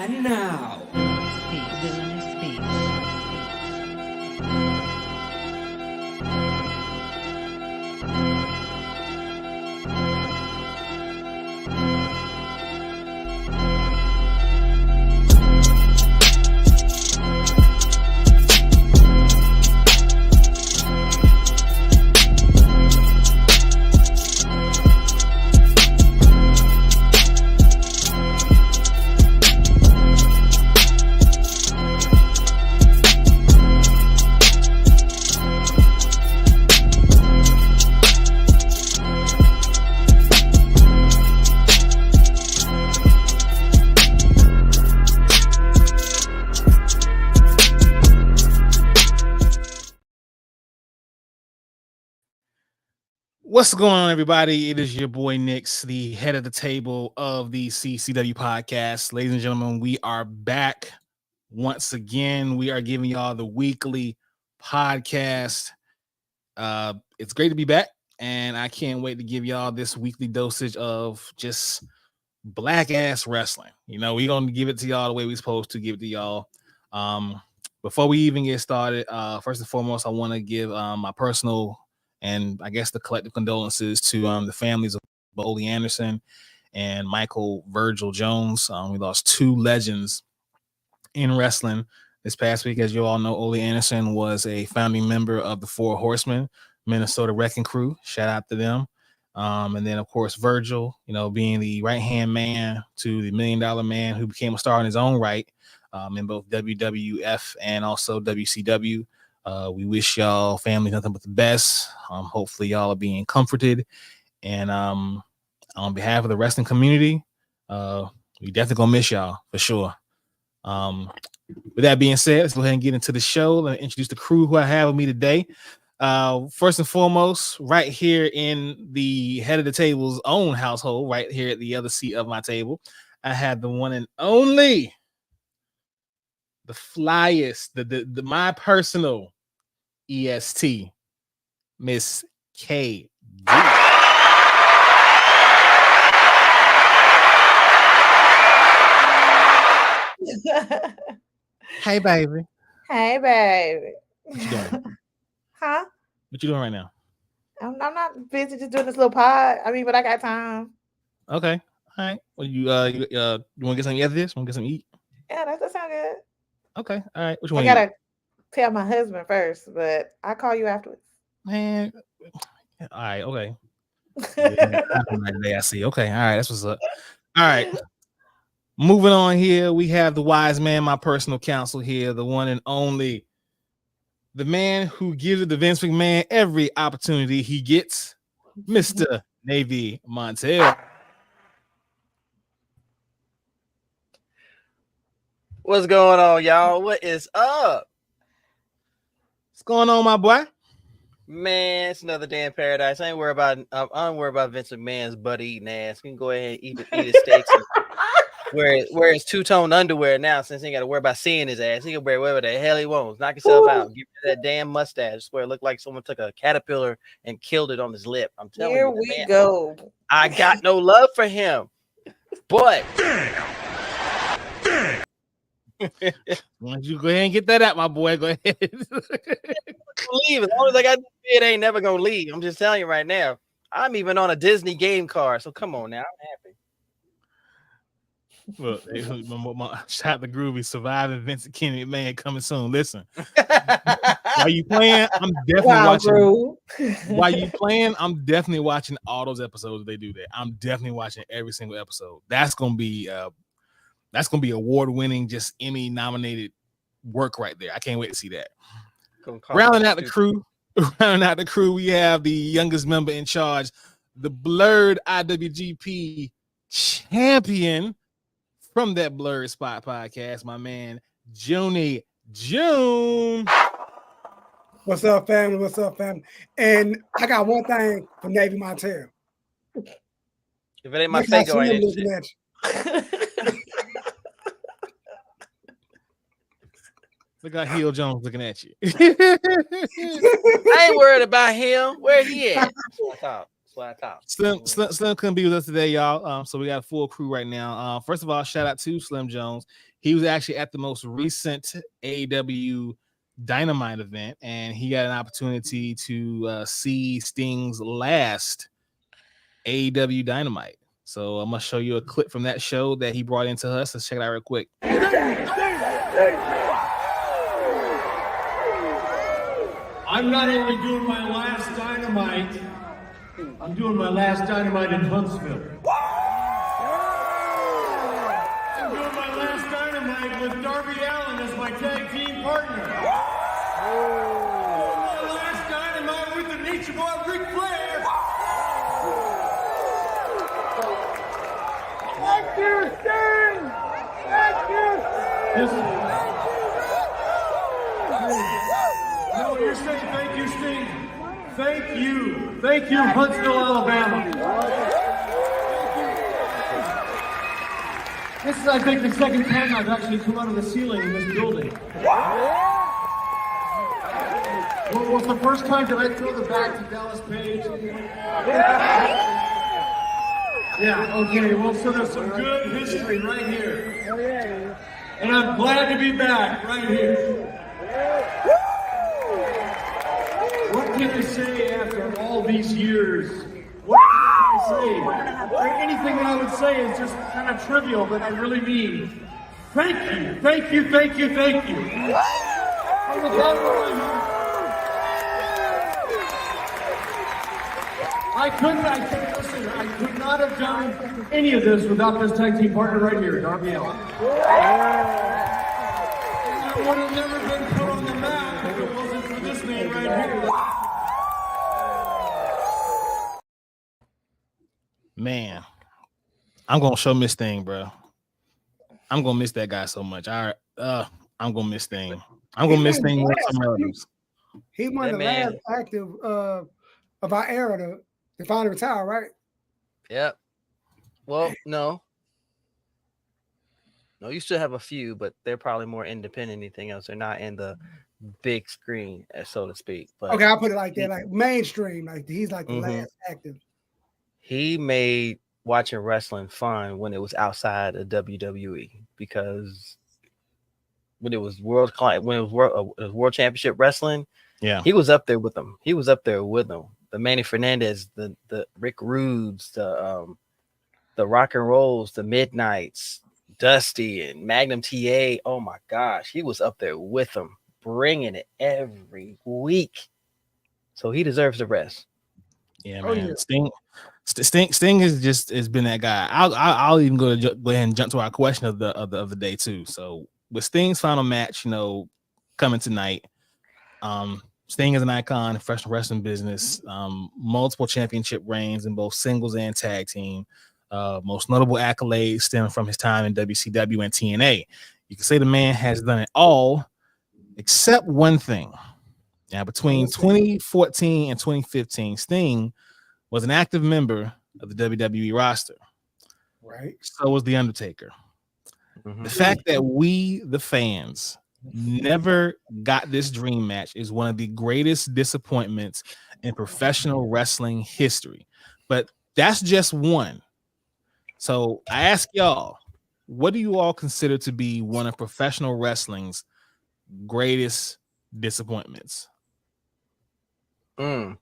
And now, Speak, villainous speak. What's going on, everybody? It is your boy Nix, the head of the table of the CCW podcast. Ladies and gentlemen, we are back once again. We are giving y'all the weekly podcast. It's great to be back, and I can't wait to give y'all this weekly dosage of just black ass wrestling. You know, we're gonna give it to y'all the way we're supposed to give it to y'all. Before we even get started, first and foremost, I want to give my personal and I guess the collective condolences to the families of Ole Anderson and Michael Virgil Jones. We lost two legends in wrestling this past week. As you all know, Ole Anderson was a founding member of the Four Horsemen, Minnesota Wrecking Crew. Shout out to them. And then, of course, Virgil, you know, being the right-hand man to the $1 Million Man who became a star in his own right in both WWF and also WCW. We wish y'all family nothing but the best. Hopefully y'all are being comforted. And on behalf of the wrestling community, we definitely gonna miss y'all for sure. With that being said, let's go ahead and get into the show. Let me introduce the crew who I have with me today. First and foremost, right here in the head of the table's own household, right here at the other seat of my table, I have the one and only, the flyest, the my personal EST, Miss K. Hey, baby. Hey, baby. What you doing? Huh? What you doing right now? I'm not busy just doing this little pod. I mean, but I got time. Okay. All right. Well, you want to get something after this? Want to get something to eat? Yeah, that sounds good. Okay. All right. What you want I to gotta tell my husband first, but I'll call you afterwards. Man. All right. Okay. Today I see. Okay. All right. That's what's up. All right. Moving on here, we have the wise man, my personal counsel here, the one and only, the man who gives it to Vince McMahon every opportunity he gets, Mr. Navy Montel. What's going on, y'all? What is up? What's going on, my boy? Man, it's another day in paradise. I don't worry about Vince McMahon's butt eating ass. He can go ahead and eat his steaks and wear his two-tone underwear now, since he ain't got to worry about seeing his ass. He can wear whatever the hell he wants. Knock himself out. Give me that damn mustache. I swear it looked like someone took a caterpillar and killed it on his lip. I'm telling you. Here we go. I got no love for him. But Why don't you go ahead and get that out, my boy? Go ahead. leave. As long as I got it, ain't never gonna leave. I'm just telling you right now. I'm even on a Disney game card, so come on now. I'm happy. Look, shout out to Groovy, surviving Vincent Kennedy, man, coming soon. Listen, while you playing, I'm definitely watching. While you playing, I'm definitely watching all those episodes. They do that. I'm definitely watching every single episode. That's gonna be award-winning, just Emmy-nominated work right there. I can't wait to see that. Rounding out the crew, we have the youngest member in charge, the Blurred IWGP champion from that Blurred Spot podcast, my man, Junie June. What's up, family? What's up, family? And I got one thing for Navy Montel. If it ain't my Fago, I ain't looking at you. Look at Heel Jones looking at you. I ain't worried about him. Where he at? what I thought. Slim couldn't be with us today, y'all. So we got a full crew right now. First of all, shout out to Slim Jones. He was actually at the most recent AEW Dynamite event, and he got an opportunity to see Sting's last AEW Dynamite. So I'm gonna show you a clip from that show that he brought into us. Let's check it out real quick. I'm not only doing my last Dynamite, I'm doing my last Dynamite in Huntsville. I'm doing my last Dynamite with Darby Allin as my tag team partner. My last Dynamite with the Nature Boy Ric Flair. Thank you, Sting! Thank you, Sting! No, you're saying thank you, Sting. Thank you. Thank you, Huntsville, Alabama. This is, I think, the second time I've actually come out of the ceiling in this building. What was the first time? Did I throw the bag to Dallas Page? Yeah, okay. Well, so there's some good history right here. And I'm glad to be back right here. What can I say after all these years? What can I say? Anything that I would say is just kind of trivial, but I really mean thank you, thank you, thank you, thank you. I could not have done any of this without this tag team partner right here, Darby Allin. I would have never been put on the map if it wasn't for this man right here. Man, I'm gonna show Miss Thing, bro. I'm gonna miss that guy so much. I'm gonna miss Thing. I'm gonna miss Thing with some relatives. He won the last active of our era to finally retire, right? Yep. Well, no, you still have a few, but they're probably more independent than anything else. They're not in the big screen, so to speak. But okay, I'll put it like that, like mainstream. Like he's like the last active. He made watching wrestling fun when it was outside of WWE, because when it was world championship wrestling, yeah, he was up there with them. The Manny Fernandez, the Rick Rudes, the Rock and Rolls, the Midnights, Dusty and Magnum TA. Oh my gosh, he was up there with them, bringing it every week. So he deserves the rest. Yeah, man. Yeah. Sting has been that guy. I'll even go ahead and jump to our question of the day too. So with Sting's final match, coming tonight, Sting is an icon in professional wrestling business. Multiple championship reigns in both singles and tag team. Most notable accolades stem from his time in WCW and TNA. You can say the man has done it all, except one thing. Now, between 2014 and 2015, Sting was an active member of the WWE roster. Right. So was The Undertaker. Mm-hmm. The fact that we, the fans, never got this dream match is one of the greatest disappointments in professional wrestling history. But that's just one. So I ask y'all, what do you all consider to be one of professional wrestling's greatest disappointments? I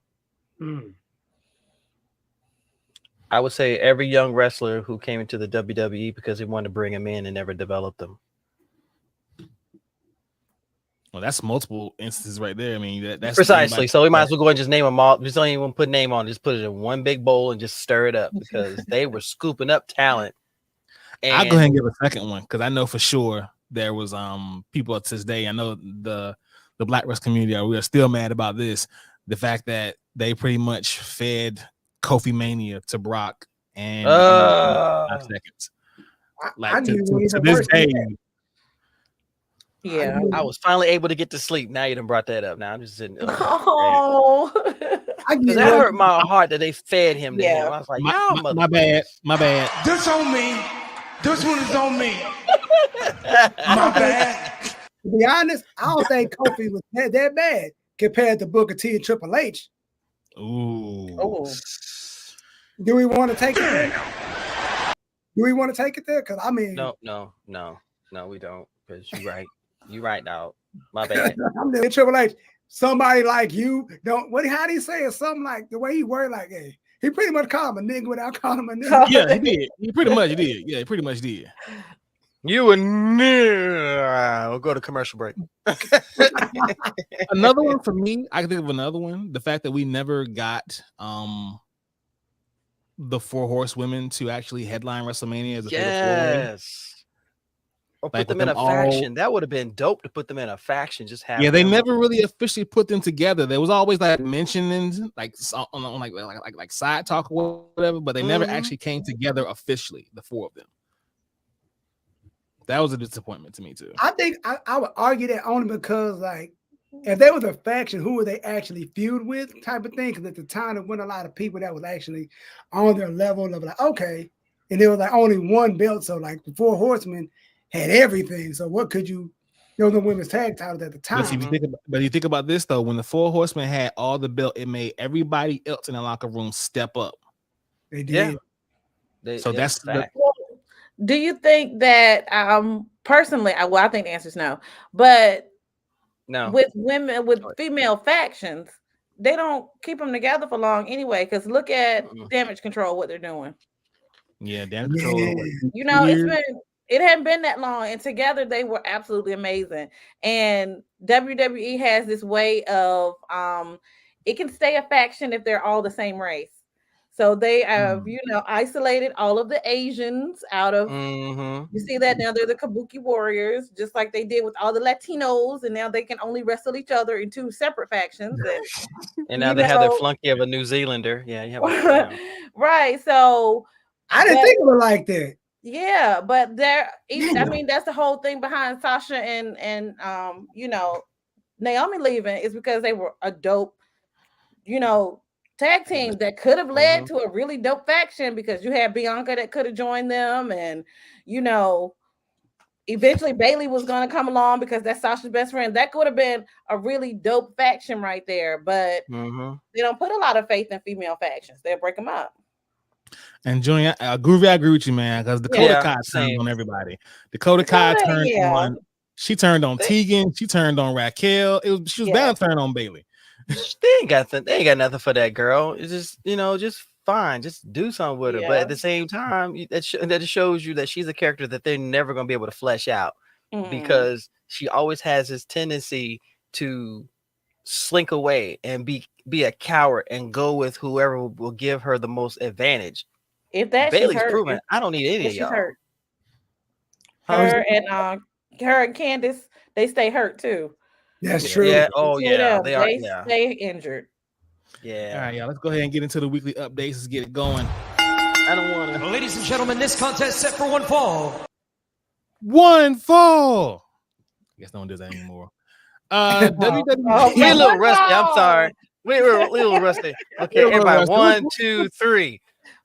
would say every young wrestler who came into the WWE because they wanted to bring him in and never developed them. Well, that's multiple instances right there. I mean, that's precisely. So we might as well go and just name them all. Just don't even put a name on. Just put it in one big bowl and just stir it up, because they were scooping up talent. And I'll go ahead and give a second one, because I know for sure there was people to this day. I know the Black wrestling community we are still mad about this. The fact that they pretty much fed Kofi Mania to Brock and 5 seconds. Like to this day. Yeah, I was finally able to get to sleep. Now you done brought that up. Now I'm just sitting. Oh, that hurt my heart that they fed him. To him. I was like, my bad. This on me. This one is on me. My bad. To be honest, I don't think Kofi was that bad compared to Booker T and Triple H. Ooh. oh, Do we want to take it there? Do we want to take it there? Because I mean, No, we don't. Because you're right. You're right now. My bad. I'm the Triple H. Somebody like you don't. How do you say it? Something like the way he word like, hey, he pretty much called him a nigga without calling him a nigga. Yeah, he did. He pretty much did. Yeah, he pretty much did. You and we'll go to commercial break. Another one for me, I can think of another one. The fact that we never got the 4 horsewomen to actually headline WrestleMania as a fatal 4-way. Yes. Or Like, put them with in a them Faction. That would have been dope to put them in a faction. Just have they them. never really officially put them together. There was always like mentioning like on like side talk or whatever, but they never actually came together officially, the 4 of them. That was a disappointment to me too. I think I would argue that only because like if there was a faction, who would they actually feud with type of thing? Because at the time there weren't a lot of people that was actually on their level of like, okay, and there was like only one belt. So like the 4 horsemen had everything. So what could you know the women's tag titles at the time? But you think about this though, when the 4 horsemen had all the belt, it made everybody else in the locker room step up. They did. Yeah. So that's the, do you think that personally, I think the answer is no. But no, with women, with female factions, they don't keep them together for long anyway. Because look at Damage Control, what they're doing. Yeah, Damage Control. You know, it hadn't been that long, and together they were absolutely amazing. And WWE has this way of it can stay a faction if they're all the same race. So they have, isolated all of the Asians out of. You see that now they're the Kabuki Warriors, just like they did with all the Latinos, and now they can only wrestle each other in 2 separate factions. And now they have their flunky of a New Zealander. Yeah, you have right. So I didn't think of it like that. Yeah, but I mean, that's the whole thing behind Sasha and Naomi leaving is because they were a dope, tag team that could have led to a really dope faction because you had Bianca that could have joined them, and eventually Bailey was going to come along because that's Sasha's best friend. That could have been a really dope faction right there, but they don't put a lot of faith in female factions. They'll break them up. And Junior, Groovy, I agree with you, man, because Dakota Kai turned on everybody. Dakota Kai turned on. She turned on Tegan. She turned on Raquel. She was bound to turn on Bailey. They ain't got nothing for that girl. It's just just fine. Just do something with her. But at the same time, that shows you that she's a character that they're never going to be able to flesh out because she always has this tendency to slink away and be a coward and go with whoever will give her the most advantage. If that Bailey's hurt, proven, I don't need any of y'all. Hurt. Her and Candice, they stay hurt too. That's true. Yeah. Oh yeah. They stay injured. Yeah. All right, y'all. Let's go ahead and get into the weekly updates. Let's get it going. I don't want to. Ladies and gentlemen, this contest set for 1 fall. 1 fall. I guess no one does that anymore. WWE. We're a little rusty. I'm sorry. We're a little rusty. Okay, everybody. 1, 2, 3.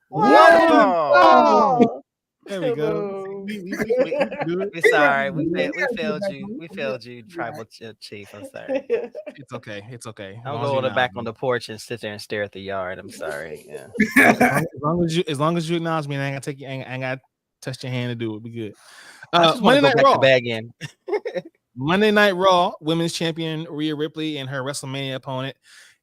1 fall. There we go. We're sorry. We failed you. We failed you, Tribal Chief. I'm sorry. It's okay. It's okay. I'm going back on the porch and sit there and stare at the yard. I'm sorry. Yeah. as long as you acknowledge me, and I ain't gotta touch your hand to do it. Be good. Monday Night Raw. Bag in. Monday Night Raw, women's champion Rhea Ripley and her WrestleMania opponent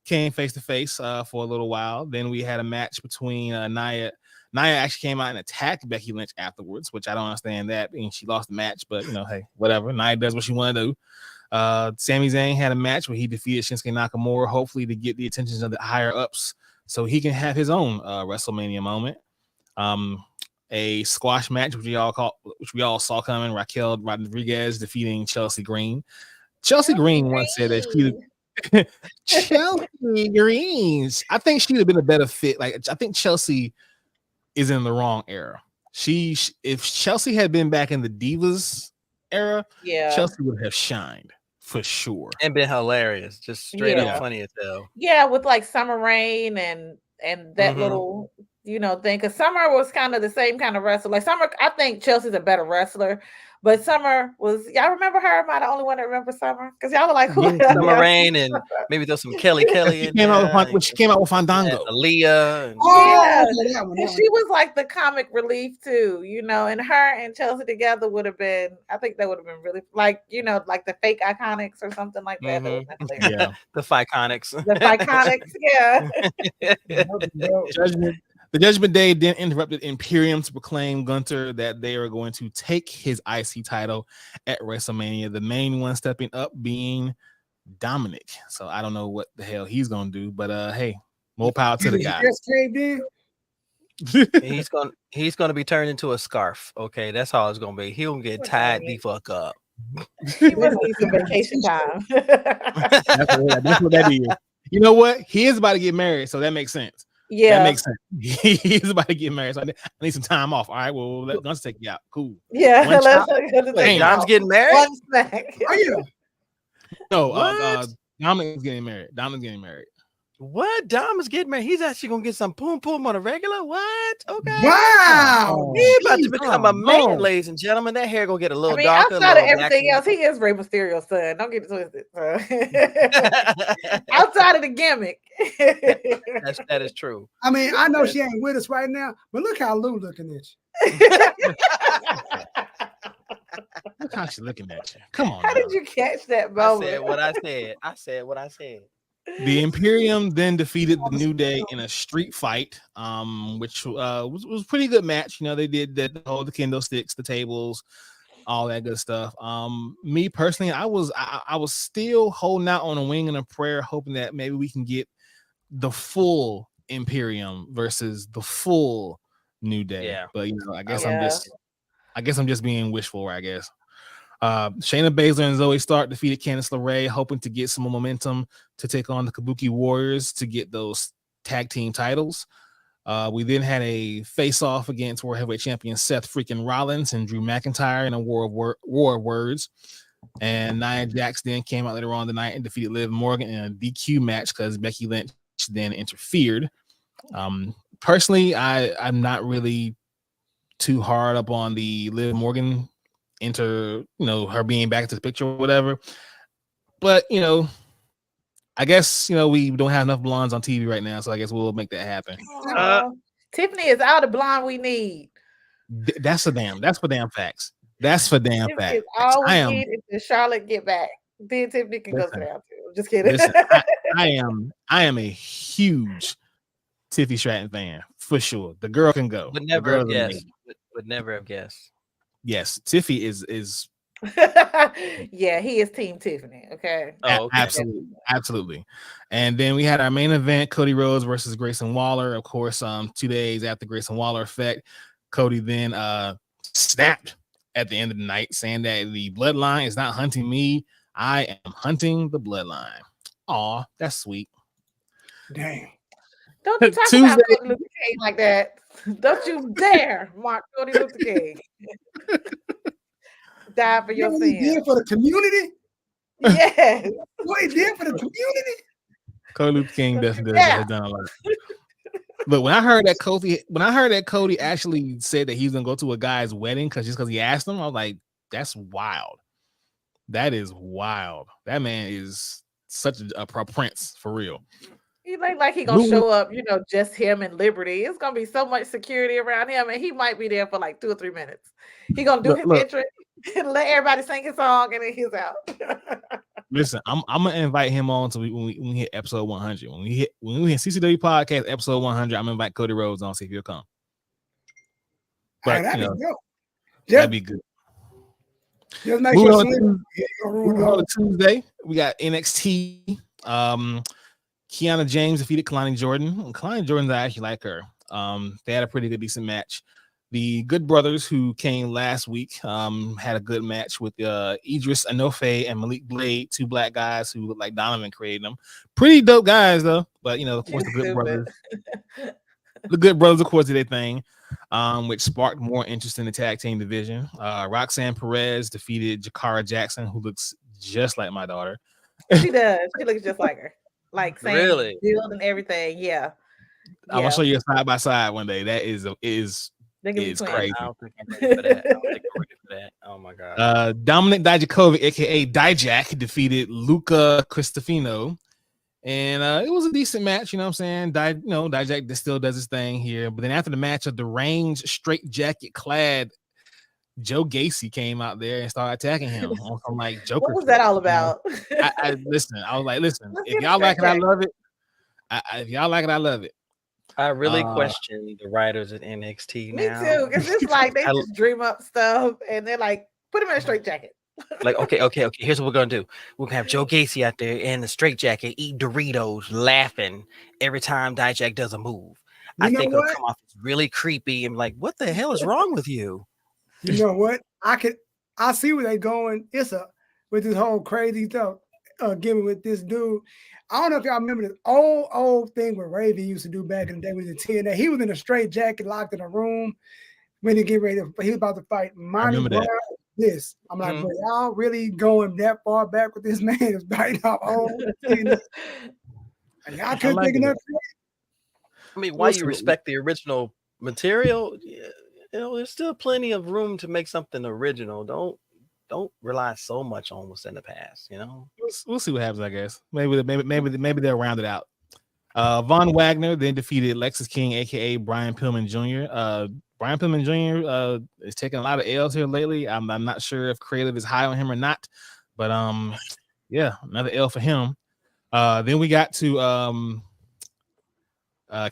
came face to face for a little while. Then we had a match between Nia. Nia actually came out and attacked Becky Lynch afterwards, which I don't understand that. I mean, she lost the match, but hey, whatever. Nia does what she want to do. Sami Zayn had a match where he defeated Shinsuke Nakamura, hopefully to get the attention of the higher ups, so he can have his own WrestleMania moment. A squash match, which we all saw coming. Raquel Rodriguez defeating Chelsea Green. Chelsea Green once said that Chelsea Greens. I think she'd have been a better fit. Like, I think Chelsea is in the wrong era. If Chelsea had been back in the Divas era, Chelsea would have shined for sure and been hilarious, just straight up funny as hell. Yeah, with like Summer Rain and that little thing, because Summer was kind of the same kind of wrestler. Like Summer, I think Chelsea's a better wrestler, But Summer was, y'all remember her? Am I the only one that remembers Summer? Because y'all were like, who? Yeah. Summer Rain, and maybe there's some Kelly She in came out there. with she came out with Fandango. Aaliyah. And Yeah. that one. And she was like the comic relief too, you know, and her and Chelsea together would have been, I think that would have been really like, you know, like the fake iconics or something like that. That was hilarious. Yeah. The Ficonics. The iconics, yeah. The Judgment Day then interrupted Imperium to proclaim Gunther that they are going to take his IC title at WrestleMania. The main one stepping up being Dominic. So I don't know what the hell he's gonna do, but hey, more power to the guy. He's gonna be turned into a scarf. Okay, that's how it's gonna be. He'll get tied the fuck up. He must need some vacation time. That's what that is. You know what? He is about to get married, so that makes sense. Yeah, that makes sense. He's about to get married, so I need some time off. All right, well, let Guns take you out. Cool. Yeah, Wait, Dom's getting married. One snack. Are you? No, Dominic's getting married. Dominic's getting married. What? Dom is getting married. He's actually gonna get some poom poom on a regular. What? Okay. Wow. He's about to become a man, ladies and gentlemen. That hair gonna get a little darker. Outside of everything else, he is Rey Mysterio's son. Don't get it twisted. Outside of the gimmick. That is true. I mean, I know she ain't with us right now, but look how Lou looking at you. Look how she looking at you. Come on. How did you catch that moment? I said what I said. I said what I said. The Imperium then defeated the New Day in a street fight, which was a pretty good match. You know, they did the whole kendo sticks, the tables, all that good stuff. Me personally, I was still holding out on a wing and a prayer, hoping that maybe we can get the full Imperium versus the full New Day. Yeah. But you know, I guess I'm just being wishful, I guess. Shayna Baszler and Zoe Stark defeated Candice LeRae, hoping to get some more momentum to take on the Kabuki Warriors to get those tag team titles. We then had a face-off against World Heavyweight Champion Seth freaking Rollins and Drew McIntyre in a war of words. And Nia Jax then came out later on the night and defeated Liv Morgan in a DQ match because Becky Lynch then interfered. Personally, I'm not really too hard up on the Liv Morgan her being back into the picture or whatever. But I guess we don't have enough blondes on TV right now, so I guess we'll make that happen. Tiffany is all the blonde we need. That's for damn facts. That's for damn facts. All we need is the Charlotte get back. Then Tiffany can go down too. Just kidding. Listen, I am a huge Tiffany Stratton fan for sure. The girl can go. Would never have guessed. Would never have guessed. Yes, Tiffy is. Yeah, he is Team Tiffany. Okay. Oh, okay. Absolutely. And then we had our main event: Cody Rhodes versus Grayson Waller. Of course, 2 days after Grayson Waller effect, Cody then snapped at the end of the night, saying that the bloodline is not hunting me. I am hunting the bloodline. Aw, that's sweet. Damn. Don't you talk about Cody Luther King like that. Don't you dare mark Cody Luther King. Die for your sins. What he did for the community? Yes. What he did for the community? Cody Luther King definitely has done a lot. But when I heard that Cody actually said that he's gonna go to a guy's wedding because he asked him, I was like, that's wild. That is wild. That man is such a prince for real. He like he gonna show up, just him and Liberty. It's gonna be so much security around him, and he might be there for like 2 or 3 minutes. He gonna do his intro and let everybody sing his song, and then he's out. Listen, I'm gonna invite him on to when we hit episode 100. When we hit CCW podcast episode 100, I'm gonna invite Cody Rhodes on, see if he'll come. But that'd be good. Just make sure on Tuesday, we got NXT. Kiana James defeated Kalani Jordan. Kalani Jordan, I actually like her. They had a pretty good, decent match. The Good Brothers, who came last week, had a good match with Idris Enofe and Malik Blade, 2 black guys who look like Donovan created them. Pretty dope guys, though. But of course, the Good Brothers, of course, did their thing, which sparked more interest in the tag team division. Roxanne Perez defeated Jakara Jackson, who looks just like my daughter. She does. She looks just like her. Like same really build and everything. Yeah. I'm gonna show you a side by side one day. That is crazy. I don't think I'm ready for that. Oh my god. Dominic Dijakovic, aka Dijak, defeated Luca Cristofino. And it was a decent match, you know what I'm saying? Dijak still does his thing here. But then after the match, a deranged straight jacket clad Joe Gacy came out there and started attacking him on some like Joker. What was that all about? I listen. I was like, listen, Let's if get a y'all like it, I straight love it. If y'all like it, I love it. I really question the writers at NXT Me now. too, because it's like they just dream up stuff and they're like, put him in a straight jacket. Like, okay. Here's what we're gonna do. We're gonna have Joe Gacy out there in the straight jacket, eating Doritos, laughing every time Dijak does a move. I think it'll come off really creepy and like, what the hell is wrong with you? You know what? I see where they're going. With this whole crazy stuff, gimmick with this dude. I don't know if y'all remember this old thing where Raven used to do back in the day with the TNA. He was in a straight jacket, locked in a room when he get ready. He was about to fight Monty Brown. This, I'm like, bro, y'all really going that far back with this man is biting off old TNA. And y'all couldn't think enough. I mean, why you respect the original material? Yeah, there's still plenty of room to make something original. Don't rely so much on what's in the past. We'll see what happens. I guess maybe they'll round it out. Von Wagner then defeated Lexus King, aka Brian Pillman Jr. Brian Pillman Jr. Is taking a lot of L's here lately. I'm not sure if creative is high on him or not, but yeah, another L for him. Then we got to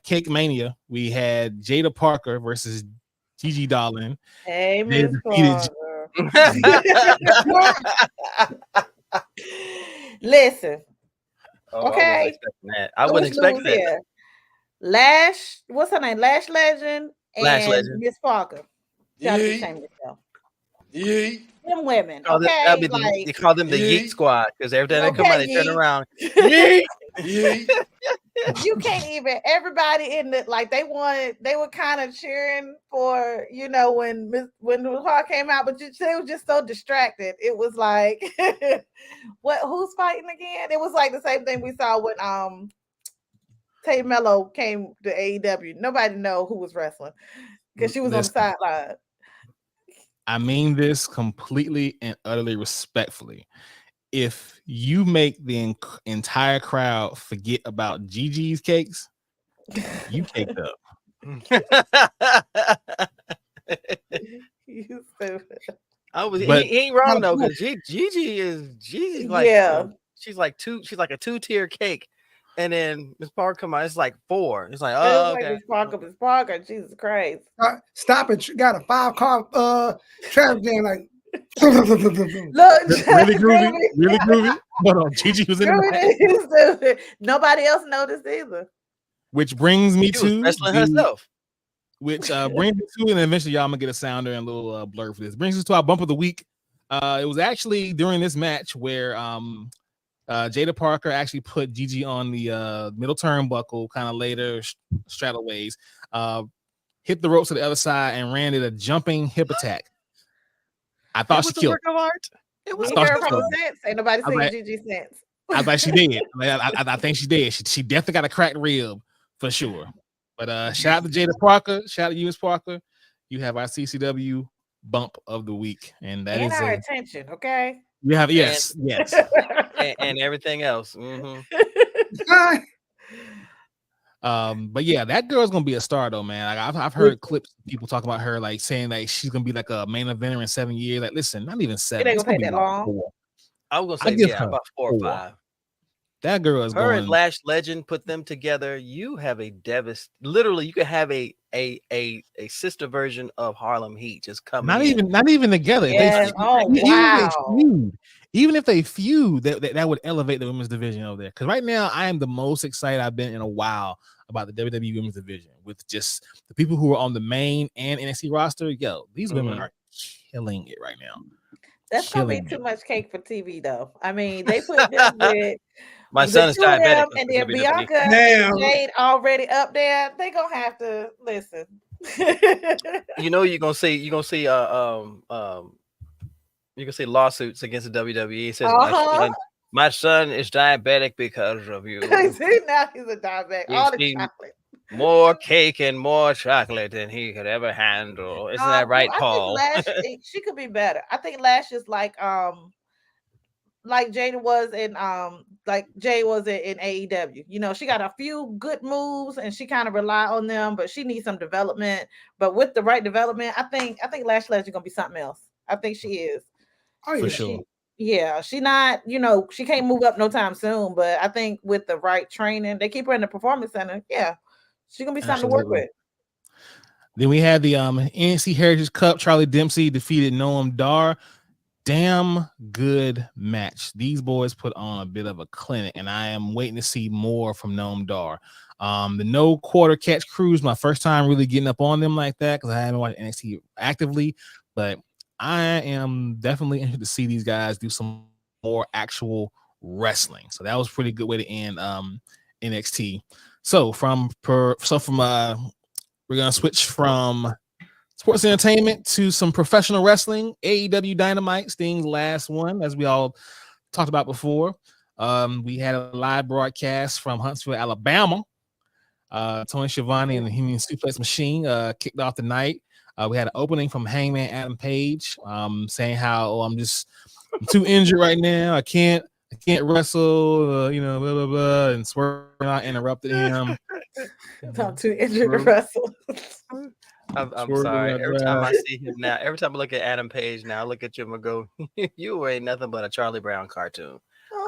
Cake Mania. We had Jada Parker versus Gigi Dolan. Hey, Miss Parker. Listen. Okay. I wasn't expecting that. What's her name? Lash Legend and Miss Parker. Y'all be ashamed of yourself. Yeah. Them women. They call them the Yeet Squad because every time they come out, they turn around. You can't even. Everybody in the they were kind of cheering for when the Hart came out, but they were just so distracted. It was like, who's fighting again? It was like the same thing we saw when Tay Mello came to AEW. Nobody know who was wrestling because she was on the sideline. I mean this completely and utterly respectfully. If you make the entire crowd forget about Gigi's cakes, you caked up. You stupid. He ain't wrong though, because Gigi's like she's like a 2-tier cake. And then Miss Parker come out, it's like 4. It's like, okay. Miss Parker, Jesus Christ. Stop it. Got a 5-car traffic jam like look, really groovy. Hold on, Gigi was in the nobody else noticed either. Which brings me to wrestling herself. Which brings me to, and eventually y'all, I'm gonna get a sounder and a little blur for this. Brings us to our bump of the week. It was actually during this match where Jada Parker actually put Gigi on the middle turnbuckle, kind of later straddleways, hit the ropes to the other side, and ran it a jumping hip attack. I thought she killed. Work of art. It was sense. Ain't nobody saying Gigi sense. I was like, she did. I think she did. She definitely got a cracked rib for sure. But shout out to Jada Parker. Shout out to you, Miss Parker. You have our CCW bump of the week, and that is our attention. Okay. We have yes, and everything else. Mm-hmm. But yeah, that girl's gonna be a star though, man. Like, I've heard clips of people talking about her, like saying like she's gonna be like a main eventer in 7 years. Like, listen, not even 7. It ain't gonna take that long. 4. I was gonna say about 4 or 5. That girl is her and Lash Legend put them together. You have a literally, you could have a sister version of Harlem Heat just coming. Not even together. Yeah. Even if they feud, that would elevate the women's division over there. Because right now, I am the most excited I've been in a while about the WWE women's division with just the people who are on the main and NXT roster. Yo, these women are killing it right now. That's gonna be too much cake for TV, though. I mean, they put them with my son is diabetic, and then Bianca and Jade already up there. They gonna have to listen. You're gonna see lawsuits against the WWE. It says my son is diabetic because of you. See, now he's a diabetic. All the chocolate. More cake and more chocolate than he could ever handle. Isn't that right, I think Paul? She could be better. I think Lash is like Jada was in like Jay was in AEW. You know, she got a few good moves and she kind of rely on them, but she needs some development. But with the right development, I think Lash Legend gonna be something else. I think she is. Oh For yeah. sure. She not, she can't move up no time soon, but I think with the right training, they keep her in the performance center. Yeah, she's gonna be something to work Absolutely. with. Then we had the NC Heritage Cup. Charlie Dempsey defeated Noam Dar. Damn good match. These boys put on a bit of a clinic, and I am waiting to see more from Noam Dar. The no quarter catch crews, my first time really getting up on them like that because I haven't watched NXT actively, but I am definitely interested to see these guys do some more actual wrestling. So that was a pretty good way to end NXT. So we're gonna switch from sports entertainment to some professional wrestling. AEW Dynamite, Sting's last one, as we all talked about before. We had a live broadcast from Huntsville, Alabama. Tony Schiavone and the Human Suplex Machine kicked off the night. We had an opening from Hangman Adam Page, saying how I'm too injured right now. I can't wrestle. Blah blah blah, and Swerve interrupted him. I'm too injured to wrestle. I'm sorry. Every time I see him now, every time I look at Adam Page now, I look at you and go, "You ain't nothing but a Charlie Brown cartoon."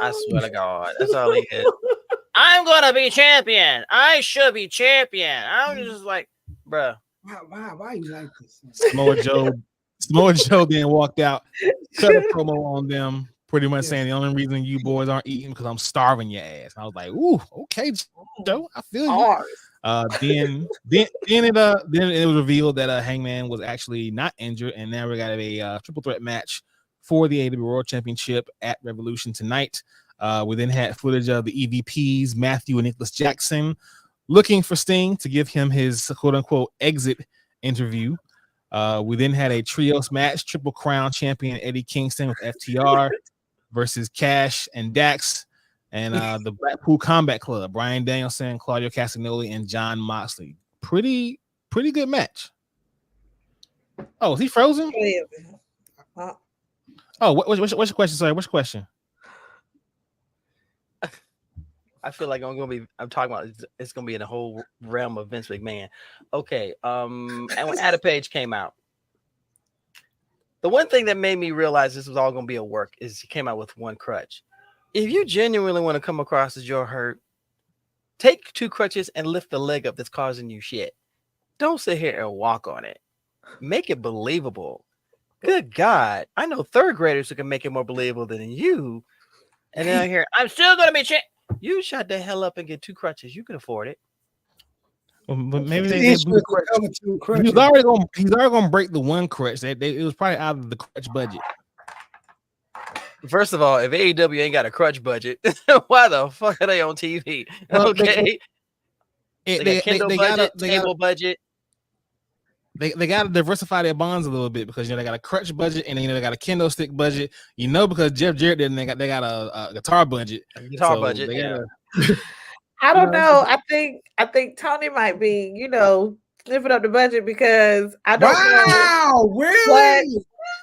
I swear to God, that's all he is. I'm gonna be champion. I should be champion. I'm just like, bruh. Why you like this? Samoa Joe then walked out, cut a promo on them, pretty much saying the only reason you boys aren't eating because I'm starving your ass. I was like, ooh, okay, Joe, I feel you. Then it was revealed that Hangman was actually not injured, and now we got a triple threat match for the AEW World Championship at Revolution tonight. We then had footage of the EVPs, Matthew and Nicholas Jackson, looking for Sting to give him his quote-unquote exit interview. We then had a trios match, Triple Crown champion Eddie Kingston with FTR versus Cash and Dax, and the Blackpool Combat Club, Bryan Danielson, Claudio Castagnoli, and John Moxley. Pretty good match. Oh, is he frozen? Oh, what's your question? Sorry, what's your question? I feel like I'm talking about it's gonna be in the whole realm of Vince McMahon. Okay. And when Adam Page came out, the one thing that made me realize this was all gonna be a work is he came out with one crutch. If you genuinely want to come across as you're hurt, take two crutches and lift the leg up that's causing you shit. Don't sit here and walk on it. Make it believable. Good God. I know third graders who can make it more believable than you. And then I hear, I'm still gonna be You shut the hell up and get two crutches. You can afford it. Well, but maybe He's already gonna break the one crutch. It was probably out of the crutch budget. First of all, if AEW ain't got a crutch budget, why the fuck are they on TV? Well, okay, they got Kindle budget, table budget. They got to diversify their bonds a little bit because they got a crutch budget and they got a Kindle stick budget. Because Jeff Jarrett didn't. They got a guitar budget. Budget. Yeah. I don't know. I think Tony might be, sniffing up the budget because I don't know. Really?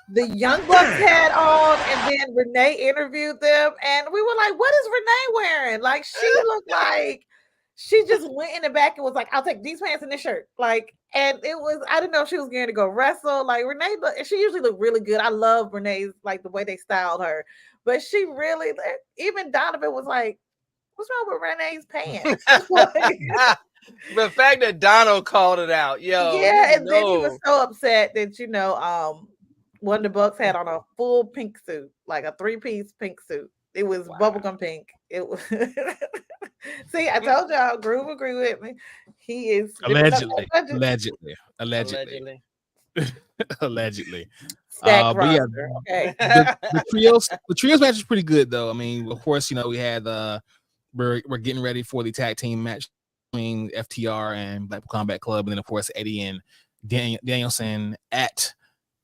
The Young Bucks had on, and then Renee interviewed them, and we were like, "What is Renee wearing?" Like she looked like she just went in the back and was like, "I'll take these pants and this shirt." Like, and it was I didn't know if she was going to go wrestle. Like Renee, she usually looked really good. I love Renee's like the way they styled her, but she really even Donovan was like, "What's wrong with Renee's pants?" The fact that Donald called it out, and then he was so upset that one of the Bucks had on a full pink suit, like a 3-piece pink suit. It was bubblegum pink. It was. See, I told y'all, Groove agree with me. He is allegedly. Stacked but yeah, okay. the trios match is pretty good though. I mean, of course, we had we're getting ready for the tag team match between FTR and Blackpool Combat Club, and then of course Eddie and Danielson at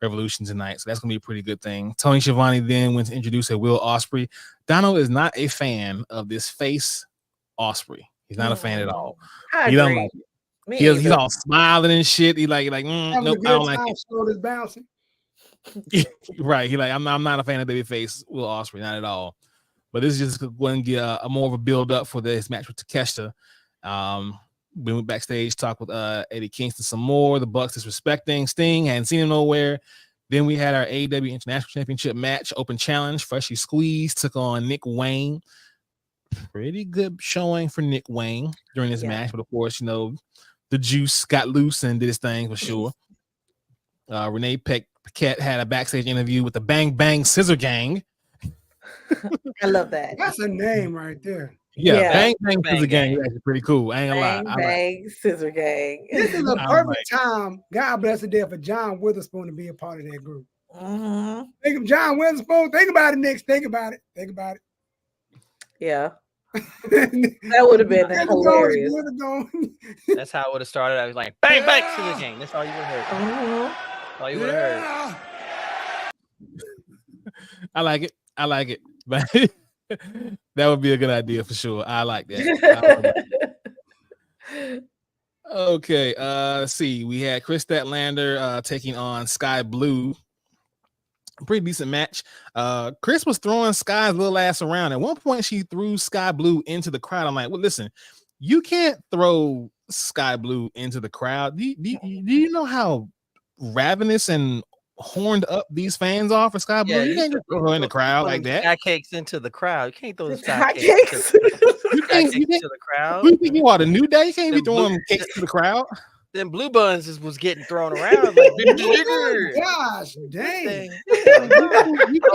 Revolution tonight. So that's gonna be a pretty good thing. Tony Schiavone then went to introduce a Will Ospreay. Donald is not a fan of this face Ospreay. He's not a fan at all. I He don't agree. like it. He's all smiling and shit. He like Having nope, a I don't good like time, it. shoulders bouncing. Right. He like, I'm not a fan of babyface Will Ospreay, not at all. But this is just going to get a more of a build up for this match with Takeshita. We went backstage, talked with Eddie Kingston some more. The Bucks disrespecting Sting, hadn't seen him nowhere. Then we had our AEW International Championship match, open challenge. Freshly Squeezed took on Nick Wayne. Pretty good showing for Nick Wayne during this match, but of course, the juice got loose and did his thing for sure. Renee Paquette had a backstage interview with the Bang Bang Scissor Gang. I love that. That's a name right there. Yeah. Bang Bang Scissor Gang is actually pretty cool. I ain't gonna lie. Bang Bang Scissor Gang. This is a perfect time. God bless the day for John Witherspoon to be a part of that group. Mm-hmm. Think of John Witherspoon. Think about it, Nick. Think about it. Yeah. That would have been hilarious. That's how it would have started. I was like, bang, bang, Scissor Gang. That's all you would have heard. Mm-hmm. All you would have heard. I like it. But that would be a good idea for sure. I like that. Okay. Let's see. We had Chris Statlander taking on Sky Blue. Pretty decent match. Chris was throwing Sky's little ass around. At one point, she threw Sky Blue into the crowd. I'm like, well, listen, you can't throw Sky Blue into the crowd. Do you know how ravenous and horned up these fans are for Sky Blue? Yeah, you can't just throw her in the crowd like that. Sky cakes into the crowd. You can't throw the Sky cakes cakes. into the crowd. Who you think you are, the New Day? You can't be throwing cakes to the crowd. Then Blue Buns was getting thrown around. Like, gosh, dang.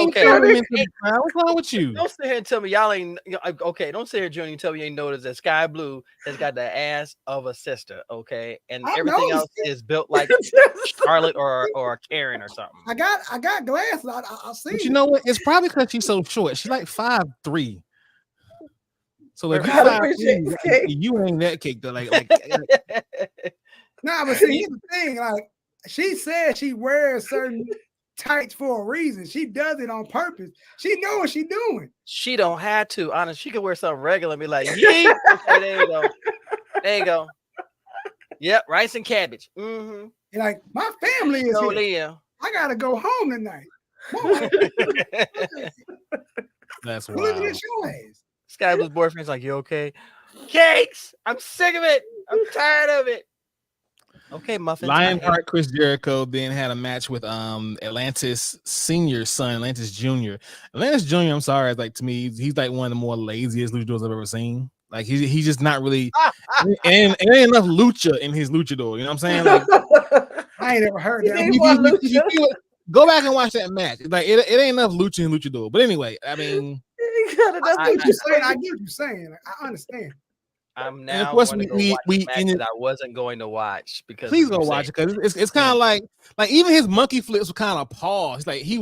Okay. What's wrong with you? Don't sit here and tell me y'all ain't okay. Don't sit here, Junior, and tell me you ain't noticed that Sky Blue has got the ass of a sister, okay, and everything else is built like Charlotte or Karen or something. I got glasses. I'll see. But you know what? It's probably because she's so short. She's like 5'3". So if you ain't that cake though, like nah, but see, here's the thing. Like she said, she wears certain tights for a reason. She does it on purpose. She knows what she's doing. She don't have to. Honest, she could wear something regular and be like, "Yee!" Okay, there you go. There you go. Yep, rice and cabbage. Mm-hmm. And like my family is here. Leo. I gotta go home tonight. That's wild. wild. Sky Blue's boyfriend's like, "You okay?" Cakes. I'm sick of it. I'm tired of it. Okay, Muffin. Lionheart Chris Jericho then had a match with Atlantis Senior's son, Atlantis Jr. Atlantis Jr., I'm sorry, like to me, he's like one of the more laziest luchadors I've ever seen. Like he's just not really and ain't enough lucha in his luchador. You know what I'm saying? Like, I ain't ever heard that. Go back and watch that match. Like it ain't enough lucha in luchador. But anyway, I mean, I get what you're saying. I understand. I'm now going to go watch a match that I wasn't going to watch because please go watch it because it's kind of like even his monkey flips were kind of paused. Like he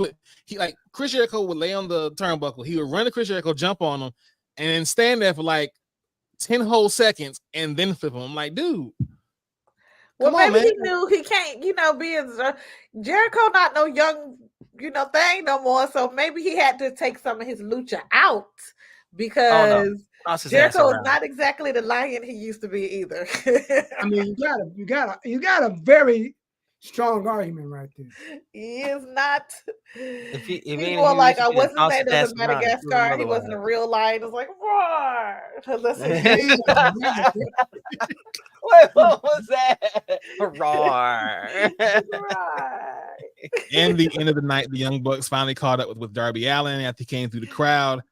like Chris Jericho would lay on the turnbuckle, he would run to Chris Jericho, jump on him, and then stand there for like 10 whole seconds and then flip him. I'm like, dude. Well, maybe he knew he can't, be Jericho not no young, thing no more. So maybe he had to take some of his lucha out because Jericho is not exactly the lion he used to be either. I mean, you got a very strong argument right there. He is not. People are like, what's his name? There's a Madagascar. He wasn't a real lion. It's like, roar. Wait, what was that? Roar. And the end of the night, the Young Bucks finally caught up with Darby Allin after he came through the crowd.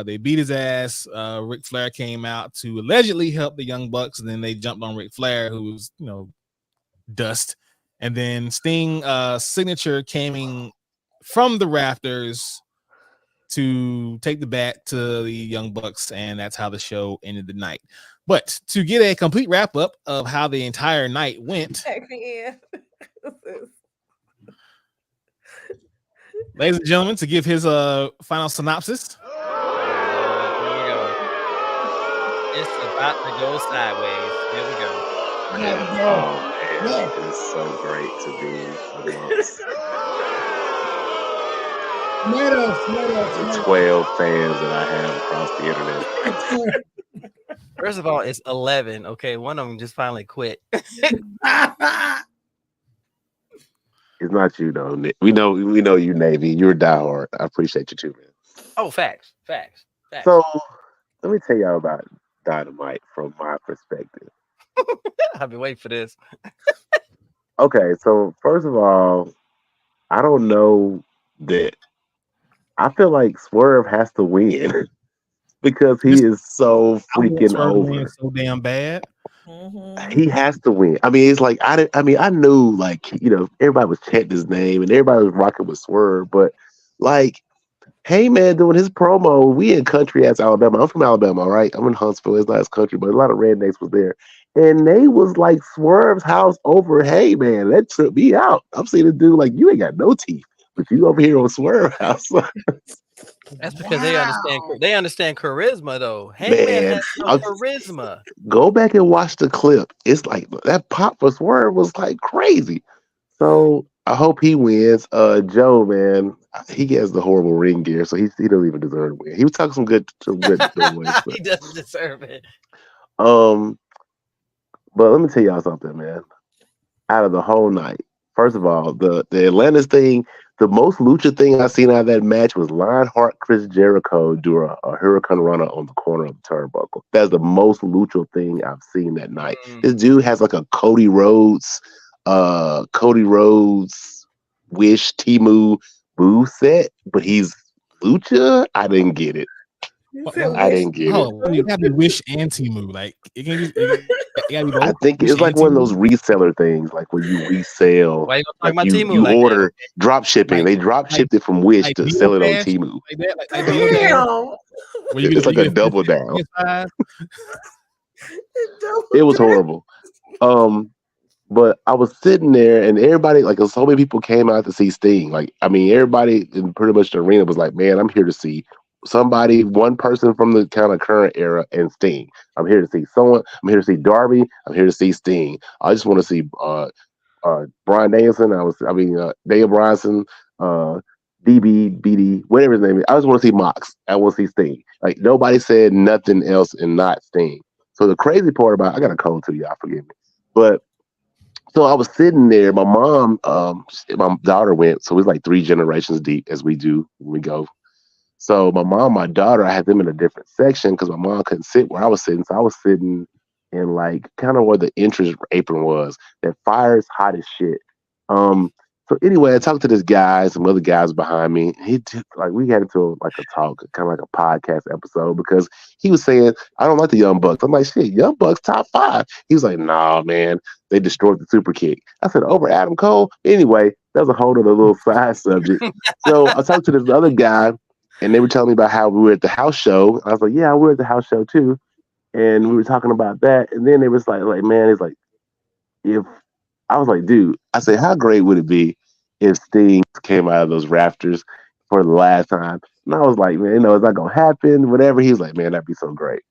They beat his ass. Ric Flair came out to allegedly help the Young Bucks, and then they jumped on Ric Flair, who was, dust. And then Sting signature came from the rafters to take the bat to the Young Bucks, and that's how the show ended the night. But to get a complete wrap up of how the entire night went, ladies and gentlemen, to give his final synopsis. It's about to go sideways. Here we go. Oh man, it is so great to be amongst the 12 fans that I have across the internet. First of all, it's 11. Okay, one of them just finally quit. It's not you though, Nick. We know you, Navy. You're a diehard. I appreciate you too, man. Oh, facts. So let me tell y'all about Dynamite from my perspective. I've been waiting for this. Okay, so first of all, I don't know that I feel like Swerve has to win because he Just- is so I want freaking Swerve to win over. so damn bad. He has to win. I mean, it's like I knew like everybody was chanting his name and everybody was rocking with Swerve, but like, hey man, doing his promo, we in country ass Alabama. I'm from Alabama, right? I'm in Huntsville. It's not as country, but a lot of rednecks was there, and they was like Swerve's house over. Hey man, that tripped me out. I'm seeing a dude like you ain't got no teeth, but you over here on Swerve house. That's because they understand. They understand charisma, though. Man, Hangman has no charisma. Go back and watch the clip. It's like that pop for Swerve was like crazy. So I hope he wins. Joe, man, he has the horrible ring gear, so he doesn't even deserve to win. He was talking some good noise, He doesn't deserve it. but let me tell y'all something, man. Out of the whole night, first of all, the Atlantis thing, the most lucha thing I seen out of that match was Lionheart Chris Jericho do a Hurricane Runner on the corner of the turnbuckle. That's the most lucha thing I've seen that night. This dude has like a Cody Rhodes Wish Timu boo set, but he's lucha. I didn't get it. I didn't get it. Oh, you gotta be Wish and Timu. Like it can be. It gotta be both. I think it's like one of those reseller things, like when you resell, Why you like talking about Temu you like order drop shipping. Like- they drop shipped it from Wish like to Deal sell it on Dash, Temu. like that. Like Deal Dash. Damn. Where you It's like get a double fifty down. size. It was horrible. But I was sitting there, and everybody, like, so many people came out to see Sting. Like, I mean, everybody in pretty much the arena was like, "Man, I'm here to see somebody, one person from the kind of current era, and Sting. I'm here to see someone. I'm here to see Darby. I'm here to see Sting. I just want to see Brian Danielson. Dave Bronson, DB, whatever his name is. I just want to see Mox. I want to see Sting. Like, nobody said nothing else and not Sting. So the crazy part about, I got a cold too, y'all forgive me, but. So I was sitting there. My mom, my daughter went. So it was like 3 generations deep, as we do when we go. So my mom, my daughter, I had them in a different section because my mom couldn't sit where I was sitting. So I was sitting in like kind of where the entrance apron was. That fire is hot as shit. So anyway, I talked to this guy, some other guys behind me. We got into like a talk, kind of like a podcast episode, because he was saying, I don't like the Young Bucks. I'm like, shit, Young Bucks top 5. He was like, nah, man, they destroyed the super kick. I said, over Adam Cole? Anyway, that was a whole other little side subject. So I talked to this other guy, and they were telling me about how we were at the house show. I was like, yeah, we were at the house show too. And we were talking about that. And then they was like, man, it's like, if I was like, dude, I said, how great would it be if Sting came out of those rafters for the last time? And I was like, man, it's not gonna happen, whatever. He was like, man, that'd be so great.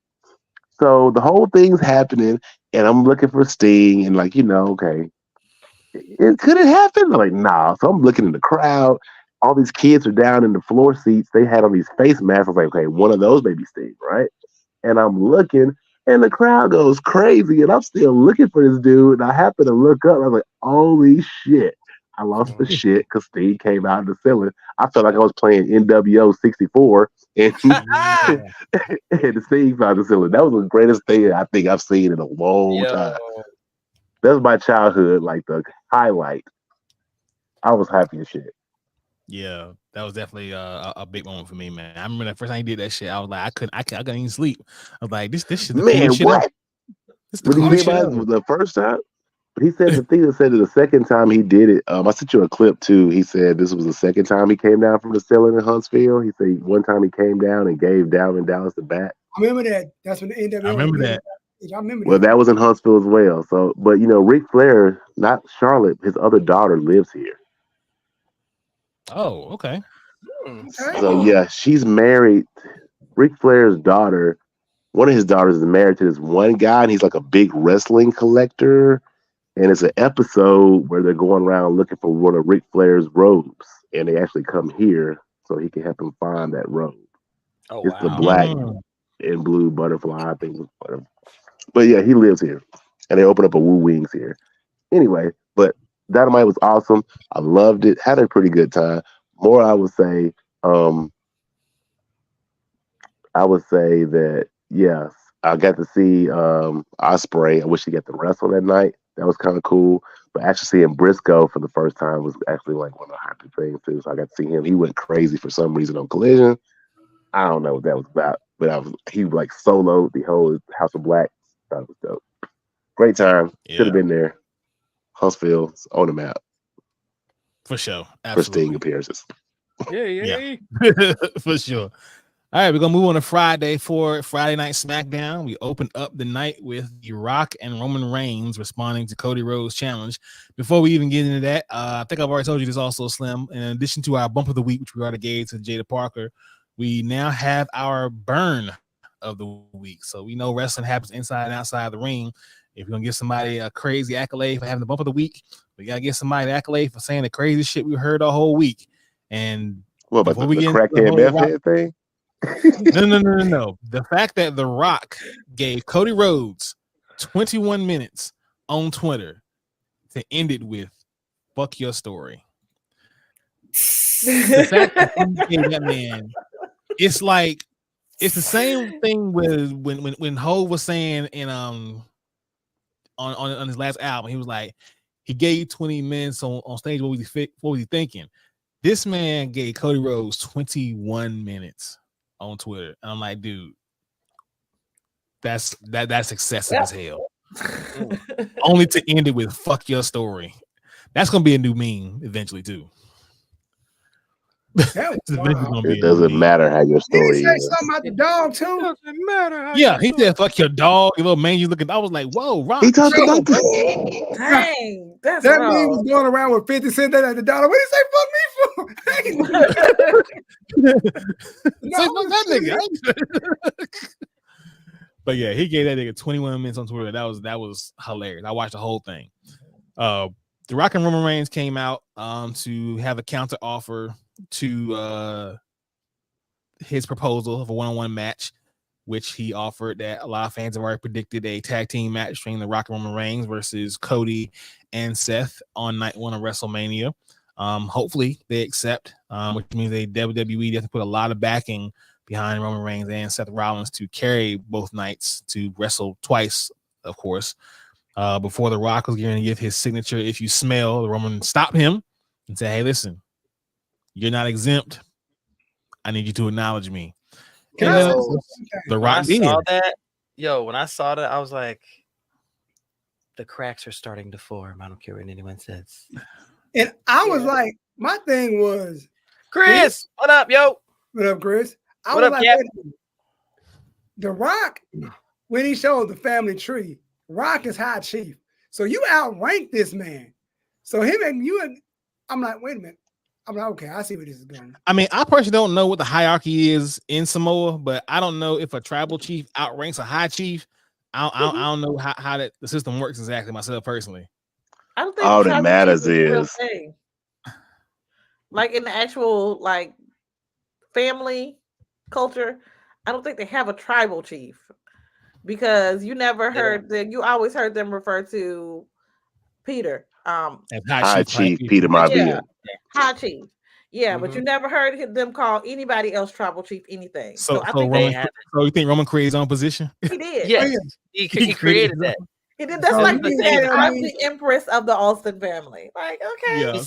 So the whole thing's happening, and I'm looking for Sting, and like, okay, could it happen? I'm like, nah. So I'm looking in the crowd. All these kids are down in the floor seats. They had on these face masks. I was like, okay, one of those may be Sting, right? And I'm looking, and the crowd goes crazy, and I'm still looking for this dude. And I happen to look up. I was like, holy shit. I lost the shit because Steve came out of the ceiling. I felt like I was playing NWO 64, and, and Steve out of the ceiling. That was the greatest thing I think I've seen in a long time. That was my childhood, like the highlight. I was happy as shit. Yeah, that was definitely a big moment for me, man. I remember the first time he did that shit. I was like, I couldn't even sleep. I was like, this shit. Man, what? When he did the first time? But he said the thing that said the second time he did it. I sent you a clip too. He said this was the second time he came down from the ceiling in Huntsville. He said one time he came down and gave Dalvin Dallas the bat. I remember that. That's when the NWO. I remember that. I remember Well, that was in Huntsville as well. So, but Ric Flair, not Charlotte, his other daughter lives here. Oh, okay. So yeah, she's married. Ric Flair's daughter, one of his daughters is married to this one guy, and he's like a big wrestling collector. And it's an episode where they're going around looking for one of Ric Flair's robes, and they actually come here so he can help him find that robe. It's the black and blue butterfly. I think it was butterfly. But yeah, he lives here, and they opened up a Woo Wings here. Anyway, but Dynamite was awesome. I loved it. Had a pretty good time. More, um, I would say that yes, I got to see Osprey. I wish he got to wrestle that night. That was kind of cool. But actually seeing Briscoe for the first time was actually like one of the happy things too. So I got to see him. He went crazy for some reason on Collision. I don't know what that was about, but he like soloed the whole House of Black. Thought it was dope. Great time. Should have been there. Huntsville's on the map. For sure. Pristine appearances. Yeah. For sure. All right, we're gonna move on to Friday for Friday Night SmackDown. We open up the night with The Rock and Roman Reigns responding to Cody Rhodes' challenge. Before we even get into that, I think I've already told you this also, Slim. In addition to our bump of the week, which we already gave to Jada Parker, we now have our burn of the week. So we know wrestling happens inside and outside the ring. If you're gonna give somebody a crazy accolade for having the bump of the week, we gotta give somebody an accolade for saying the crazy shit we heard all whole week. And what about the crackhead meth head thing? No. The fact that The Rock gave Cody Rhodes 21 minutes on Twitter to end it with "fuck your story." The fact that he gave that man, it's like it's the same thing with when Hov was saying in on his last album, he was like, he gave 20 minutes on stage. What was he thinking? This man gave Cody Rhodes 21 minutes on Twitter, and I'm like, dude, that's excessive as hell. Only to end it with "fuck your story." That's gonna be a new meme eventually too. It doesn't matter how your story Did he say is. something about the dog too? Doesn't matter how Yeah, he said "fuck your dog," your little mangy looking. I was like, whoa, Rock. He talked about Dang, that's that rough. meme was going around with 50 Cent at the dollar. What did he say? Fuck me for? Say fuck that nigga. But yeah, he gave that nigga 21 minutes on Twitter. That was hilarious. I watched the whole thing. The Rock and Roman Reigns came out to have a counter offer to his proposal of a one-on-one match, which he offered that a lot of fans have already predicted a tag team match between The Rock and Roman Reigns versus Cody and Seth on night one of WrestleMania. Hopefully they accept, which means WWE have to put a lot of backing behind Roman Reigns and Seth Rollins to carry both nights to wrestle twice, of course. Before The Rock was going to give his signature "if you smell," Roman stopped him and said, "Hey, listen, you're not exempt. I need you to acknowledge me." The Rock when I saw that, I was like, the cracks are starting to form. I don't care what anyone says. And I was like, my thing was, Chris, what up, yo? What up, Chris? What up, Cap? The Rock, when he showed the family tree, Rock is high chief. So you outrank this man. So him and you, and I'm like, wait a minute. I'm like, okay, I see where this is going. I mean, I personally don't know what the hierarchy is in Samoa, but I don't know if a tribal chief outranks a high chief. I don't know how the system works exactly myself personally. I don't think all that matters is like in the actual like family culture, I don't think they have a tribal chief because you never heard them. You always heard them refer to Peter. High Chief Peter Maivia. High Chief. Yeah, but you never heard them call anybody else tribal chief anything. So I think you think Roman created his own position? He did. Yes, he created that. He did. That's like I'm the empress of the Austin family. Like, okay, Yeah,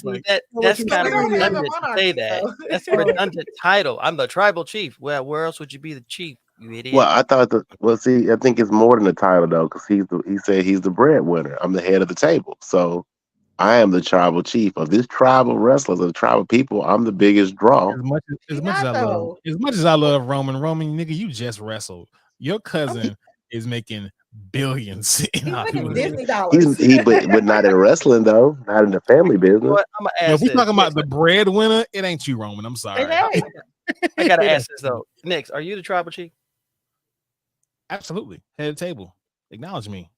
that's kind of redundant to say that. That's a redundant title. I'm the tribal chief. Well, where else would you be the chief? You idiot. Well, I thought I think it's more than a title though, because he said he's the breadwinner. I'm the head of the table, so I am the tribal chief of this tribe of wrestlers, of the tribe of people. I'm the biggest draw. As much as I love Roman, nigga, you just wrestled. Your cousin is making billions in Hollywood. Disney dollars. But not in wrestling though, not in the family business. If we're talking about the breadwinner, it ain't you, Roman. I'm sorry. I gotta ask this though. Nix, are you the tribal chief? Absolutely. Head of the table. Acknowledge me.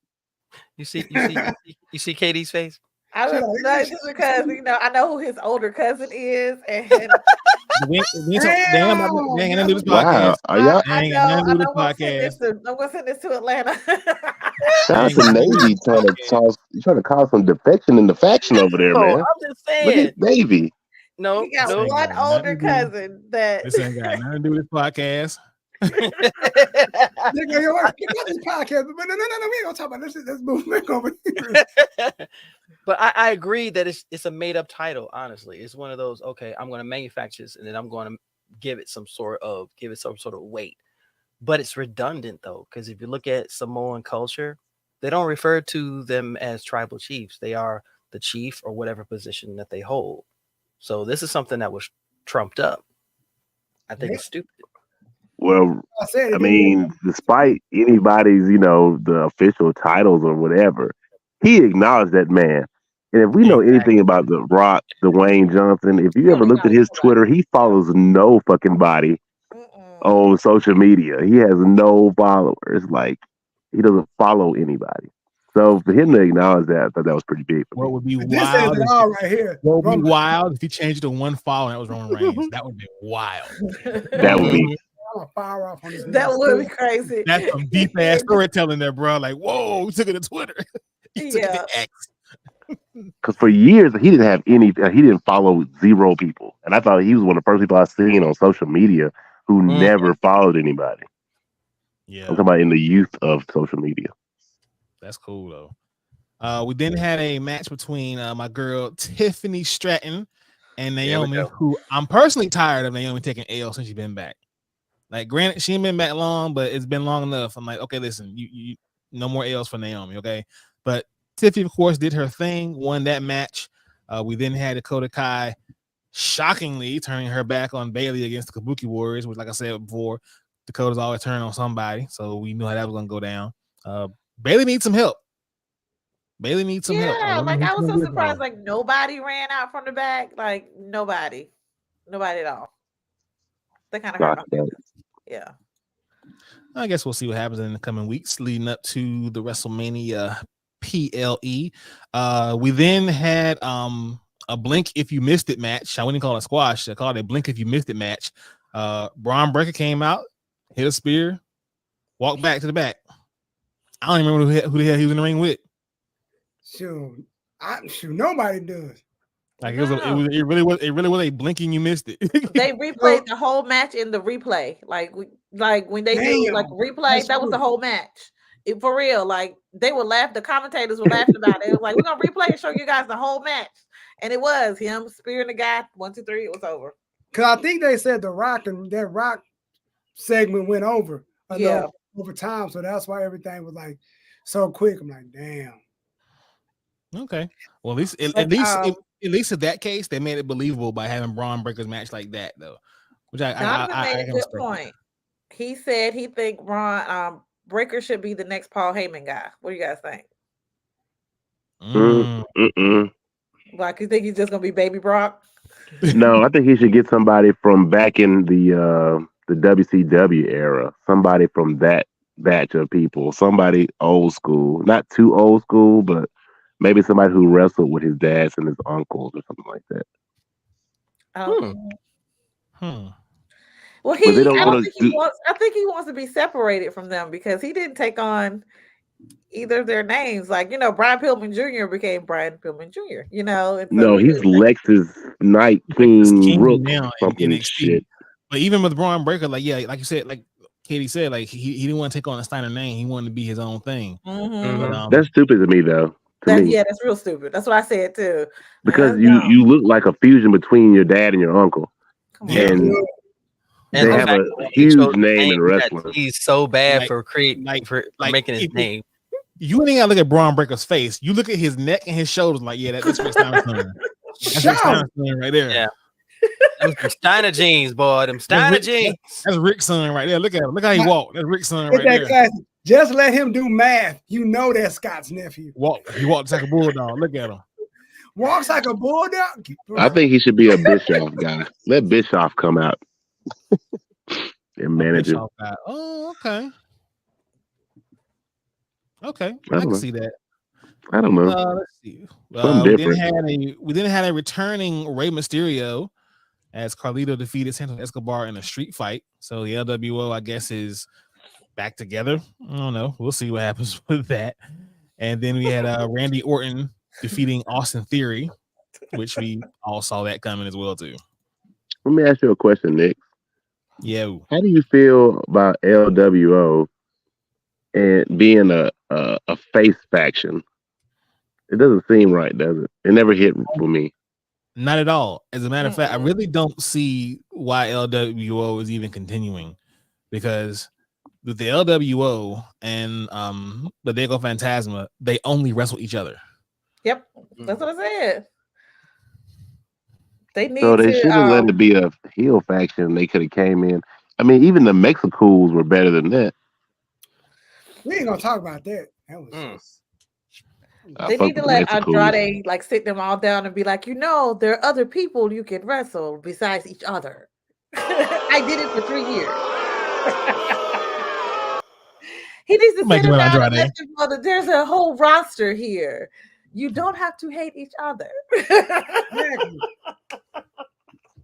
You see Katie's face? I was just because I know who his older cousin is, and Damn, I didn't do this Wow, podcast. are y'all? Dang, I I didn't do this know. podcast. I'm gonna send this to Atlanta. Shout out to Dang, Navy trying to cause some defection in the faction over there, No, man. I'm just Look saying. at Navy. No, He got no. Ain't one got nothing older to do. cousin that This ain't got nothing to do with this podcast. Nigga, yo, what this podcast? But no, we ain't gonna talk about this. Let's move back over here. But I agree that it's a made up title. Honestly, it's one of those. Okay, I'm going to manufacture this, and then I'm going to give it some sort of weight. But it's redundant though, because if you look at Samoan culture, they don't refer to them as tribal chiefs. They are the chief or whatever position that they hold. So this is something that was trumped up. I think it's stupid. Well, said it, I mean, despite anybody's, the official titles or whatever, he acknowledged that man. And if we know anything about The Rock, Dwayne Johnson, if you ever looked at his Twitter, he follows no fucking body on social media. He has no followers. Like, he doesn't follow anybody. So for him to acknowledge that, I thought that was pretty big. What would be This wild? says it all right here. What would be wild if he changed it to one follow and that was Roman Reigns? That would be wild. That would be. I'm gonna fire off on this. that would be crazy. That's some deep ass storytelling there, bro. Like, whoa, we took it to Twitter. He took it to X. Because for years he didn't have any. He didn't follow zero people, and I thought he was one of the first people I seen on social media who never followed anybody. Yeah, I'm talking about in the youth of social media. That's cool though. We then had a match between my girl Tiffany Stratton and Naomi, who I'm personally tired of Naomi taking L since she's been back. Like, granted, she ain't been back long, but it's been long enough. I'm like, okay, listen, you no more L's for Naomi, okay? But Tiffany, of course, did her thing, won that match. We then had Dakota Kai shockingly turning her back on Bayley against the Kabuki Warriors, which, like I said before, Dakota's always turning on somebody, so we knew how that was gonna go down. Bayley needs some help. Help. Yeah, like I was so surprised. Like nobody ran out from the back. Like nobody at all. They kind of hurt my feelings. Yeah. I guess we'll see what happens in the coming weeks leading up to the WrestleMania PLE. We then had a blink if you missed it match. I wouldn't call it a squash. I called it a blink if you missed it match. Braun Breaker came out, hit a spear, walked back to the back. I don't even remember who the hell he was in the ring with. Shoot, nobody does. Like it really was a blinking you missed it. They replayed the whole match in the replay. Like when they do like replay, that was the whole match. For real, like they would laugh. The commentators were laughing about it. It was like, we're gonna replay and show you guys the whole match, and it was him spearing the guy 1, 2, 3. It was over. Cause I think they said the Rock and that Rock segment went over. Over time, so that's why everything was like so quick. I'm like, damn. Okay, well at least in that case, they made it believable by having Braun Breaker's match like that, though. Which I made a good point. He said he think Braun Breaker should be the next Paul Heyman guy. What do you guys think? Like, you think he's just gonna be Baby Brock? No, I think he should get somebody from back in the WCW era. Somebody from that batch of people. Somebody old school, not too old school, but maybe somebody who wrestled with his dads and his uncles or something like that. Well, I think he wants to be separated from them because he didn't take on either of their names. Like, Brian Pillman Jr. became Brian Pillman Jr. No, he's Lexus Night King Rook now in shit. But even with Braun Breaker, like you said, like Katie said, like he didn't want to take on a Steiner name. He wanted to be his own thing. That's stupid to me, though. That's real stupid. That's what I said too. Because you look like a fusion between your dad and your uncle. And they have a huge name in wrestling. He's so bad for making his name. You ain't gotta look at Braun Breaker's face. You look at his neck and his shoulders. Like, yeah, that's Rick Steiner's son. That's Rick Steiner's son right there. Yeah, them Steiner jeans, boy. Them Steiner jeans. That's Rick's son right there. Look at him. Look how he walked. That's Rick's son right there. Classic. Just let him do math. You know that's Scott's nephew. He walks like a bulldog. Look at him. Walks like a bulldog. I think he should be a Bischoff guy. Let Bischoff come out and manage him. Oh, okay. Okay, I can see that. I don't know. Let's see. We then had a returning Rey Mysterio as Carlito defeated Santos Escobar in a street fight. So the LWO, I guess, is back together. I don't know. We'll see what happens with that. And then we had Randy Orton defeating Austin Theory, which we all saw that coming as well too. Let me ask you a question, Nick. Yeah. How do you feel about LWO and being a face faction? It doesn't seem right, does it? It never hit with me. Not at all. As a matter of fact, I really don't see why LWO is even continuing, because with the LWO and the Dago Phantasma, they only wrestle each other. Yep, that's what I said. They need So they to should have let it be a heel faction. They could have came in. I mean, even the Mexicools were better than that. We ain't gonna talk about that. That was just... They need to let Andrade like sit them all down and be like, you know, there are other people you can wrestle besides each other. I did it for 3 years. He needs to sit them down and let them know that there's a whole roster here. You don't have to hate each other.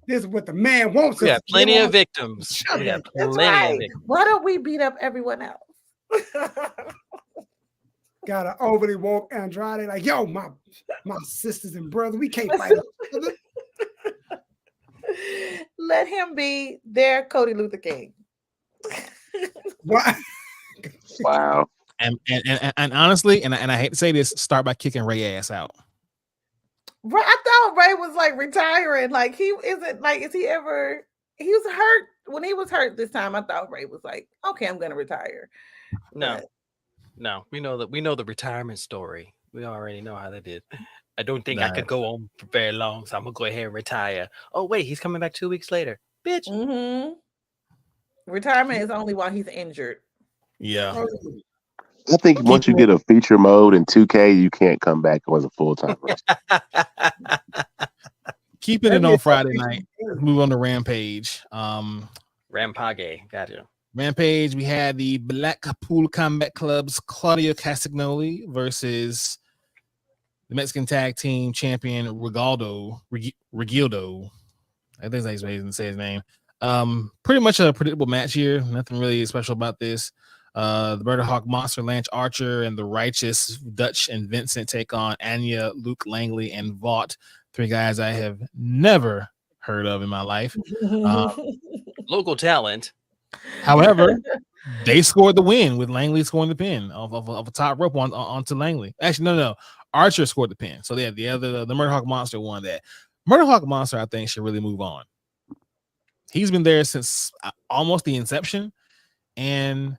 This is what the man wants. We got plenty of victims. We got plenty of victims. Why don't we beat up everyone else? Gotta overly woke Andrade like, yo, my sisters and brothers, we can't fight each other. Let him be their Cody Luther King. Wow. And honestly, and I hate to say this, start by kicking Ray ass out. Ray, I thought Ray was like retiring. Like he isn't like, is he ever? He was hurt when he was hurt this time. I thought Ray was like, okay, I'm gonna retire. No. No, we know the retirement story. We already know how that did. I don't think I could go on for very long, so I'm gonna go ahead and retire. Oh wait, he's coming back 2 weeks later, bitch. Retirement is only while he's injured. Yeah, I think once you get a feature mode in 2K, you can't come back as a full time wrestler. Keeping it on Friday night. Move on to Rampage. Rampage, gotcha. Rampage, we had the Blackpool Combat Club's Claudio Castagnoli versus the Mexican Tag Team Champion Regildo. I think that's how he's going to say his name. Pretty much a predictable match here. Nothing really special about this. The Murder Hawk Monster, Lance Archer, and the Righteous Dutch and Vincent take on Anya, Luke Langley, and Vaught. 3 guys I have never heard of in my life. Local talent. However, they scored the win with Langley scoring the pin of a top rope onto Langley. Actually, no. Archer scored the pin. So the Murder Hawk Monster won that. Murder Hawk Monster, I think, should really move on. He's been there since almost the inception and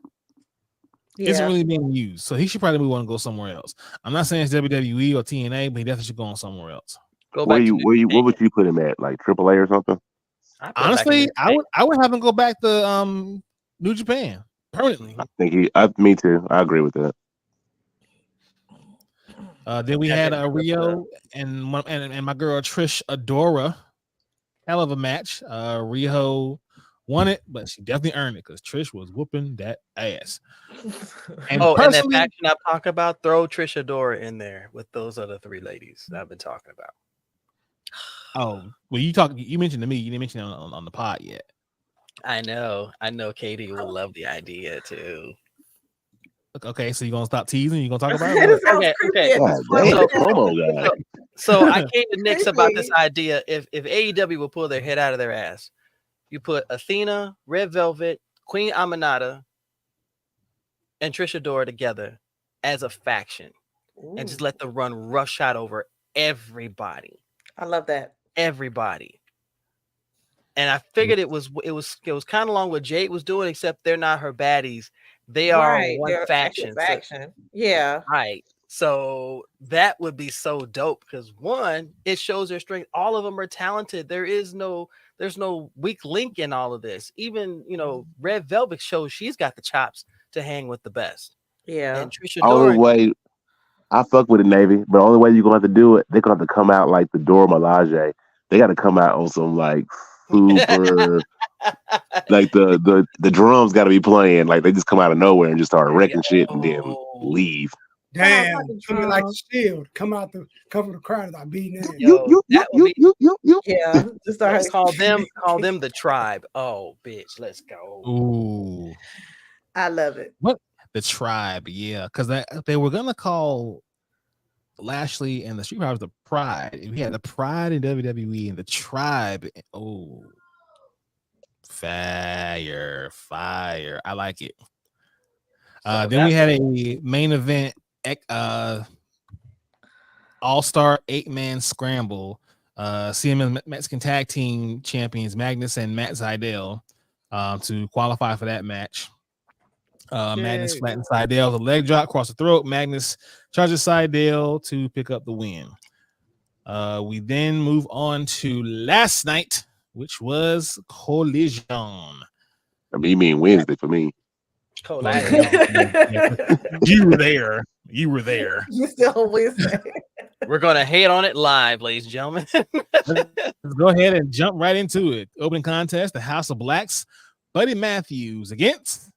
isn't really being used. So he should probably move on and go somewhere else. I'm not saying it's WWE or TNA, but he definitely should go on somewhere else. What would you put him at? Like AAA or something? Honestly, I would have him go back to New Japan permanently. I think me too. I agree with that. Then we had Rio and my girl Trish Adora. Hell of a match. Rio won it, but she definitely earned it because Trish was whooping that ass. And that faction I talk about, throw Trish Adora in there with those other 3 ladies that I've been talking about. Oh, well, you mentioned to me, you didn't mention it on the pod yet. I know Katie will love the idea too. Okay, so you're gonna stop teasing? You're gonna talk about it? Okay. So I came to Nick's about this idea. If AEW will pull their head out of their ass, you put Athena, Red Velvet, Queen Aminata, and Trish Adora together as a faction. Ooh. And just let them run roughshod over everybody. I love that. Everybody. And I figured it was kind of along what Jade was doing, except they're not her baddies. They are one faction. Yeah. Right. So that would be so dope because 1, it shows their strength. All of them are talented. There's no weak link in all of this. Even, Red Velvet shows she's got the chops to hang with the best. Yeah. And Trisha Only way I fuck with the Navy, but the only way you're gonna have to do it, they're gonna have to come out like the Dora Milaje. They got to come out on some like super, like the drums got to be playing. Like they just come out of nowhere and just start wrecking shit and then leave. Damn, Dr. coming like Trump. the shield. Come from the crowd without beating in. Yo, that would be. Yeah, just start Call them the tribe. Oh, bitch, let's go. Ooh, I love it. what the tribe? Yeah, because they were gonna call Lashley and the Street Profits the Pride. We had the Pride in WWE and the Tribe. Oh, fire! I like it. Then we had a main event, All-Star 8-man scramble. CMS Mexican Tag Team Champions Magnus and Matt Sydal to qualify for that match. Magnus flattens Sydal with a leg drop across the throat. Magnus charges Sydal to pick up the win. We then move on to last night, which was Collision. I mean, you mean Wednesday for me. You were there. You still Wednesday. We're gonna hate on it live, ladies and gentlemen. Let's go ahead and jump right into it. Opening contest: the House of Blacks, Buddy Matthews against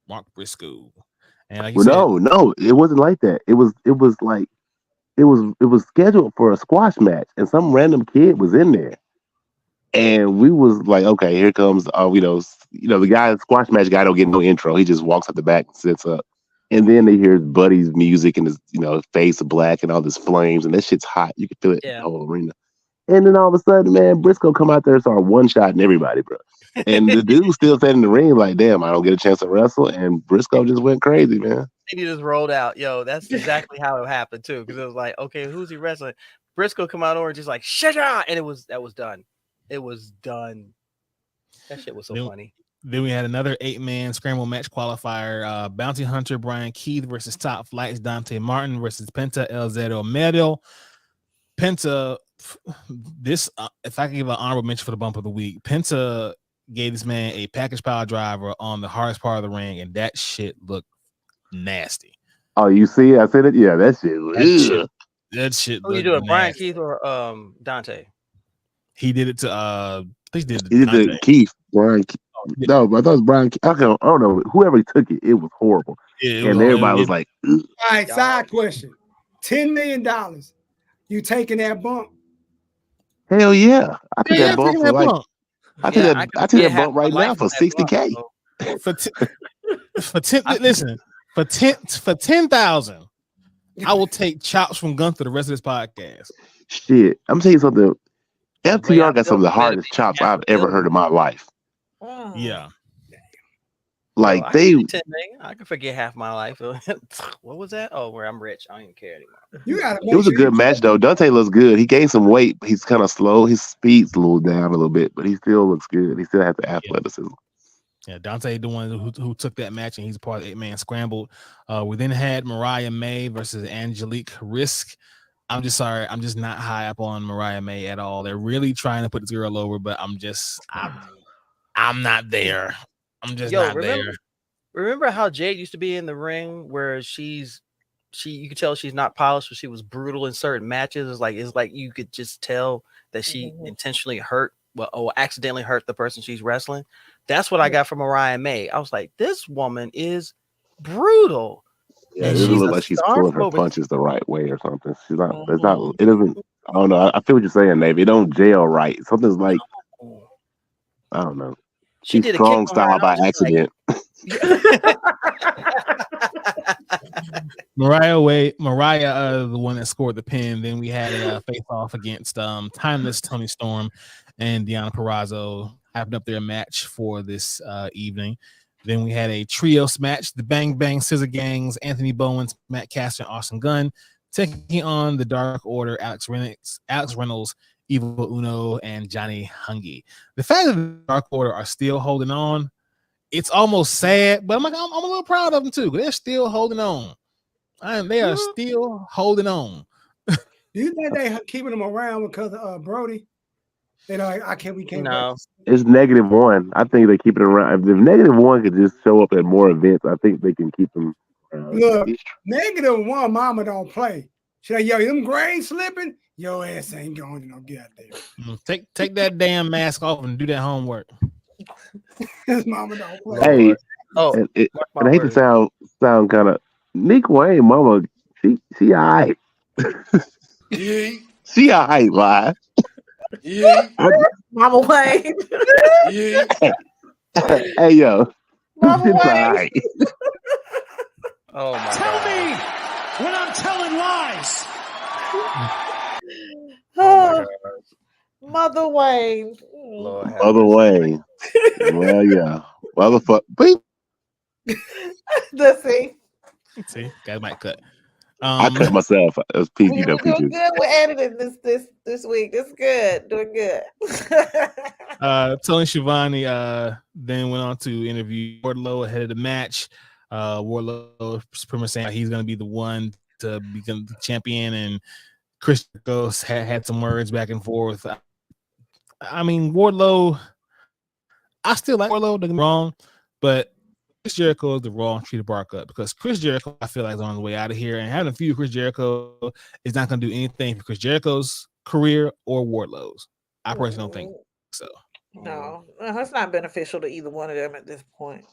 Mark Briscoe. And like you said, no, it wasn't like that. It was scheduled for a squash match, and some random kid was in there, and we was like, okay, here comes the guy, the squash match guy don't get no intro. He just walks up the back and sits up, and then they hear Buddy's music and his face of black and all this flames, and that shit's hot. You can feel it in the whole arena. And then all of a sudden, man, Briscoe come out there and start one-shotting everybody, bro. And the dude still sat in the ring like, damn, I don't get a chance to wrestle. And Briscoe just went crazy, man. He just rolled out. Yo, that's exactly how it happened, too. Because it was like, okay, who's he wrestling? Briscoe come out over just like, shut up! And that was done. It was done. That shit was so funny. Then we had another 8-man scramble match qualifier. Bounty Hunter Brian Keith versus Top Flight's Dante Martin versus Penta El Zero Medio. Penta, this if I can give an honorable mention for the bump of the week, Penta gave this man a package power driver on the hardest part of the ring, and that shit looked nasty. Oh, you see? I said it. Yeah, that shit. That shit. Who you doing, Brian Keith or Dante? He did it to he did it to Keith. Brian. No, I thought it was Brian. I don't know. Whoever took it, it was horrible. Yeah, and everybody was like, all right, side question. $10 million. You taking that bump? Hell yeah. I took that bump for like bump. I took that bump right now for $60K. For 10,000, I will take chops from Gunther the rest of this podcast. Shit. I'm telling you something. FTR got some of the hardest chops I've ever heard in my life. Yeah. Like I can forget half my life. What was that? Oh, where I'm rich. I don't even care anymore. It was a good match though. Dante looks good. He gained some weight. He's kind of slow. His speed's a little down a little bit, but he still looks good. He still has the athleticism. Yeah, Dante, the one who took that match, and he's a part of the 8-man scramble. We then had Mariah May versus Angelique Risk. I'm just sorry. I'm just not high up on Mariah May at all. They're really trying to put this girl over, but I'm not there. I'm just not there. Remember how Jade used to be in the ring where you could tell she's not polished, but she was brutal in certain matches. It's like you could just tell that she intentionally accidentally hurt the person she's wrestling. That's what I got from Mariah May. I was like, this woman is brutal. Yeah, it doesn't look like she's pulling her punches the right way or something. She's not. It's not. It doesn't. I don't know. I feel what you're saying, Navy. It don't gel right. Something's like. I don't know. She did strong style by accident. Mariah, the one that scored the pin. Then we had a face-off against Timeless Tony Storm and Deonna Purrazzo, having up their match for this evening. Then we had a trios match: the Bang Bang Scissor Gangs, Anthony Bowens, Matt Caster, and Austin Gunn, taking on the Dark Order, Alex Reynolds, Evil Uno, and Johnny Hungy. The fact that the Dark Order are still holding on, it's almost sad, but I'm a little proud of them too. They're still holding on. They are still holding on. Do you think they keeping them around because of Brody? We can't. No, it's -1. I think they keep it around. If -1 could just show up at more events, I think they can keep them. Look, -1, Mama don't play. She's like, yo, them grains slipping. Your ass ain't going to get out there. Take that damn mask off and do that homework. His mama don't play. Hey, and I hate to sound kind of Nick Wayne, mama, she alright. Yeah, She alright, live. yeah, Mama Wayne. yeah. Hey yo, Mama it's Wayne. alright. Oh my Tell god. me when I'm telling lies. Oh my god. Mother Wayne. Lord have Mother mercy. Wayne. Well, yeah, motherfucker. Beep. Let's see. See, guys might cut. I cut myself. It was PG We're though, doing PG. good with editing this week. This is good. Doing good. Tony Schiavone then went on to interview Wardlow ahead of the match. Wardlow was pretty much saying he's going to be the one to become the champion, and Chris Jericho had some words back and forth. I mean, Wardlow, I still like Wardlow, don't get me wrong, but Chris Jericho is the wrong tree to bark up, because Chris Jericho, I feel like, is on the way out of here, and having a feud with Chris Jericho is not going to do anything for Chris Jericho's career or Wardlow's. I personally don't think so. No, it's not beneficial to either one of them at this point.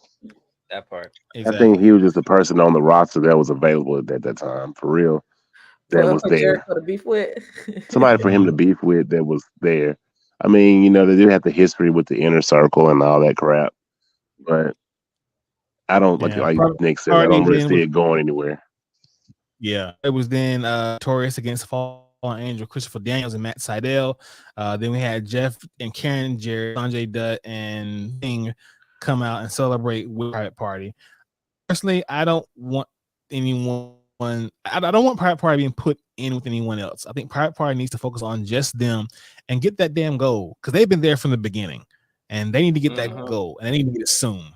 That part. I think he was just a person on the roster that was available at that time, for real. That was For there. Jericho to beef with. Somebody for him to beef with that was there. I mean, you know, they do have the history with the inner circle and all that crap, but I don't like Nick said. I don't really see it going anywhere. Yeah, it was then Taurus against Fallen Angel, Christopher Daniels and Matt Sydal. Then we had Jeff and Karen Jarrett, Sanjay Dutt, and Thing come out and celebrate with Private Party. Personally, I don't want anyone. I don't want Private Party being put in with anyone else. I think Private Party needs to focus on just them and get that damn goal, because they've been there from the beginning, and they need to get that goal, and they need to get it soon.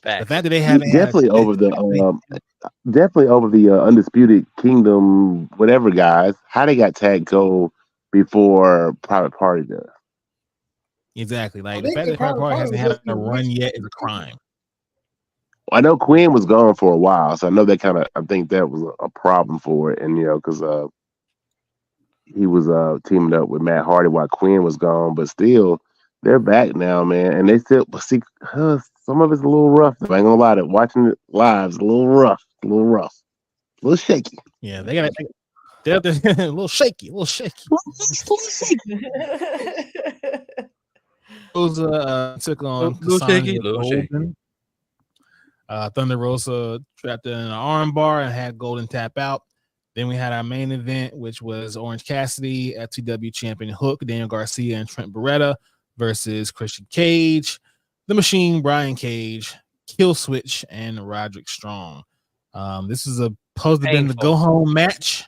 Facts. The fact that they haven't definitely over the Undisputed Kingdom, whatever guys, how they got tag goal before Private Party does. Exactly. Like the fact that Private Party hasn't had a run yet is a crime. I know Quinn was gone for a while, so I know I think that was a problem for it, and you know, because he was teaming up with Matt Hardy while Quinn was gone, but still, they're back now, man, and they still see some of it's a little rough. I ain't gonna lie, to watching it live is a little rough, a little shaky. Yeah, they're a little shaky, Rosa took on Cassandra Golden. Thunder Rosa trapped in an arm bar and had Golden tap out. Then we had our main event, which was Orange Cassidy, FTW champion Hook, Daniel Garcia, and Trent Beretta versus Christian Cage, The Machine, Brian Cage, Kill Switch, and Roderick Strong. This is supposed to have been the go home match.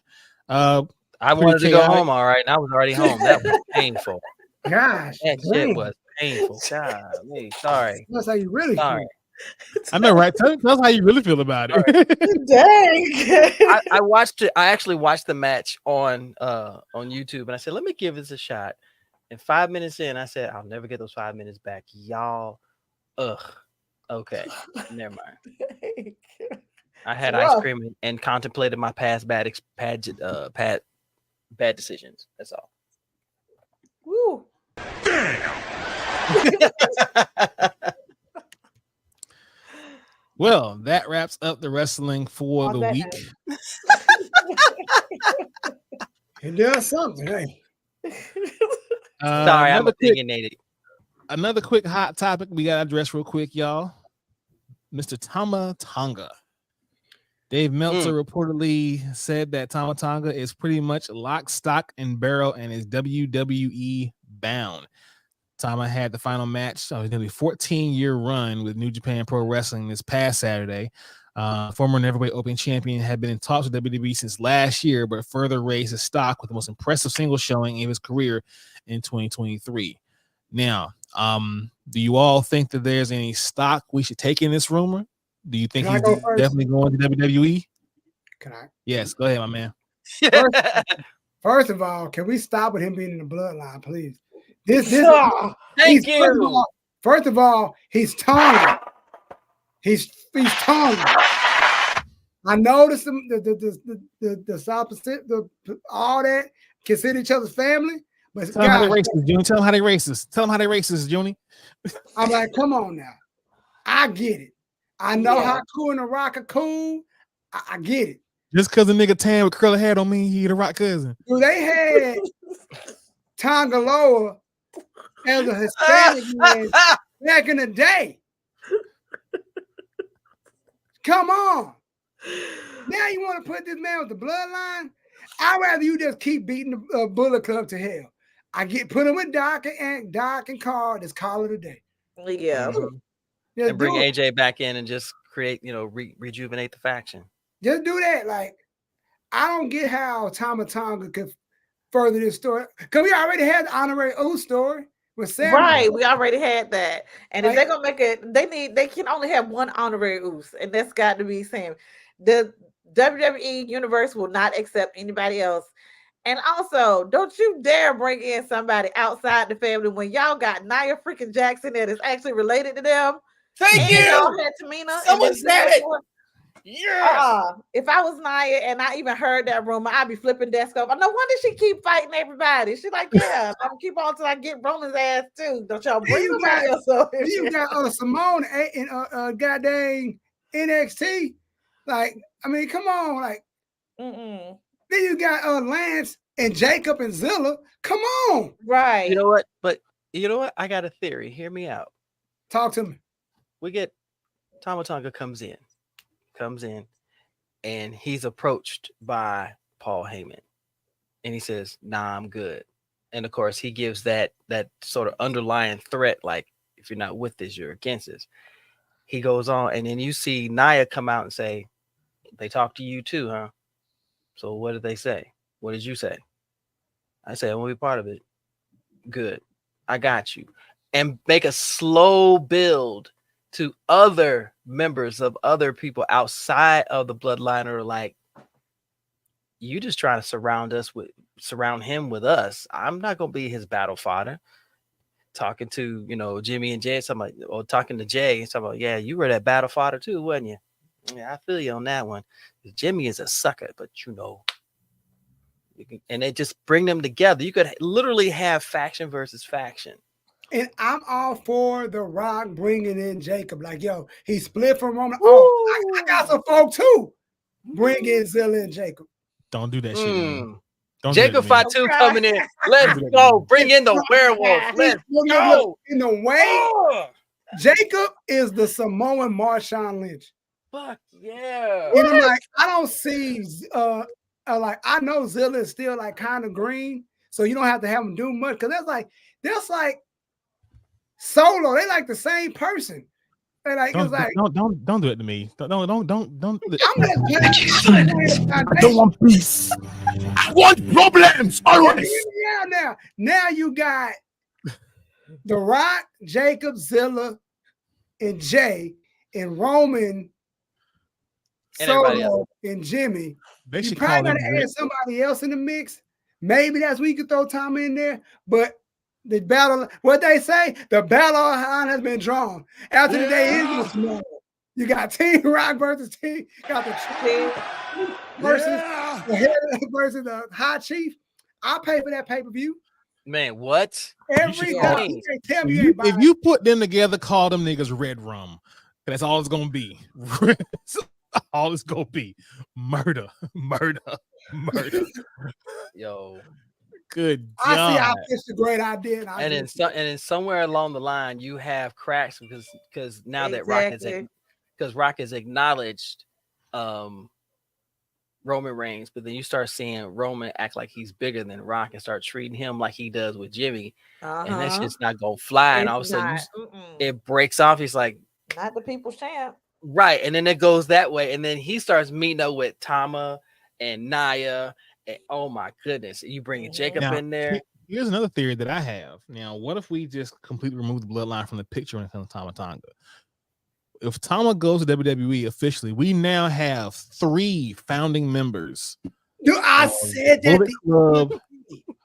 I wanted to go home, all right, and I was already home. That was painful. Gosh, that shit was painful. God, sorry. That's how you really feel. I know, right? Tell us how you really feel about it. Dang. I watched it. I actually watched the match on YouTube, and I said, let me give this a shot. And 5 minutes in, I said, I'll never get those 5 minutes back. Y'all, okay, never mind. I had ice cream and contemplated my past bad decisions. That's all. Woo. Well, that wraps up the wrestling for the week. And there's something, hey. Sorry, I'm opinionated. Another quick hot topic we got to address real quick, y'all. Mr. Tama Tonga. Dave Meltzer reportedly said that Tama Tonga is pretty much lock, stock, and barrel and is WWE bound. Tama had the final match of nearly 14-year run with New Japan Pro Wrestling this past Saturday. Former Neverweight Open champion had been in talks with WWE since last year, but further raised his stock with the most impressive single showing in his career in 2023. Now, do you all think that there's any stock we should take in this rumor? Do you think he's definitely going to WWE? Can I? Yes, go ahead, my man. First of all, can we stop with him being in the bloodline, please? Thank you. First of all, he's Tongan. He's Tongan. I noticed the opposite, all that consider each other's family. But tell them how they racist, Juni. Tell them how they racist. Tell them how they racist, Juni. I'm like, come on now. I get it. I know how Cool and the Rock are cool. I get it. Just because a nigga tan with curly hair don't mean he the Rock cousin. Dude, they had Tongaloa as a Hispanic man back in the day. Come on. Now you want to put this man with the bloodline? I'd rather you just keep beating the Bullet Club to hell. Put him with Doc and Carl. Just call it a day. Yeah. Just And bring do it. AJ back in and just create, rejuvenate the faction. Just do that. Like, I don't get how Tama Tonga could further this story. Because we already had the Honorary O story with Sam. Right, we already had that. And if Like- they're gonna make it, they can only have one honorary Uso, and that's got to be Sam. The WWE universe will not accept anybody else. And also, don't you dare bring in somebody outside the family when y'all got Nia freaking Jackson that is actually related to them. Thank And you. y'all had Tamina. Someone and then said it. Yes. If I was Nia and I even heard that rumor, I'd be flipping desk over. No wonder she keep fighting everybody. She's like, yeah, I'm gonna keep on till I get Roman's ass too. Don't y'all bring You nobody got- else up. You got Simone in goddamn NXT. Like, I mean, come on. Like, Mm-mm. then you got Lance and Jacob and Zilla. Come on. Right. You know what? But you know what? I got a theory. Hear me out. Talk to me. We get Tama Tonga comes in, and he's approached by Paul Heyman, and he says, "Nah, I'm good." And of course, he gives that sort of underlying threat, like, if you're not with this, you're against this. He goes on, and then you see Nia come out and say, "They talk to you too, huh?" So what did they say? What did you say? I said, "I want to be part of it." Good, I got you. And make a slow build to other members of other people outside of the bloodline, or like, you just trying to surround him with us. I'm not gonna be his battle fodder. Talking to Jimmy and Jay, or talking to Jay and talking about, yeah, you were that battle fodder too, wasn't you? Yeah, I feel you on that one. Jimmy is a sucker, but and they just bring them together. You could literally have faction versus faction. And I'm all for The Rock bringing in Jacob. Like, yo, he split from Roman. Oh, I got some folk too. Bring in Zilla and Jacob. Don't do that shit to me. Don't Jacob do that to me. Fatu coming in. Let's go. Bring in the werewolf. Let's go. In the way, Jacob is the Samoan Marshawn Lynch. Fuck yeah. And I'm like, I don't see like, I know Zilla is still like kind of green, so you don't have to have him do much, because that's like Solo. They like the same person. They like, it's like, don't do it to me. Don't. I'm just playing. I don't want peace. I want problems always. Now you got The Rock, Jacob, Zilla, and Jay, and Roman, And everybody Solo, and Jimmy. They You should call probably them. gotta add somebody else in the mix. Maybe that's where you could throw Tom in there, but the battle, what they say, the battle line has been drawn. After the day is tomorrow. You got Team Rock versus Team, got the Chief versus the head versus the High Chief. I'll pay for that pay-per-view. Man, what? Every time. You can't tell me you ain't If buying you put them together, call them niggas Red Rum. That's all it's gonna be. All it's gonna be murder. Yo. Good I see how God. it's a great idea. And then somewhere along the line, you have cracks because now that Rock has acknowledged Roman Reigns, but then you start seeing Roman act like he's bigger than Rock and start treating him like he does with Jimmy, and that's just not gonna fly. And all of a sudden, it breaks off. He's like, not the people's champ. right, and then it goes that way, and then he starts meeting up with Tama and Nia. And, oh my goodness, you bring Jacob Now, in there. Here's another theory that I have. Now, what if we just completely remove the bloodline from the picture when it comes to Tama Tonga? If Tama goes to WWE officially, we now have 3 founding members. Dude, I said that. Bullet Club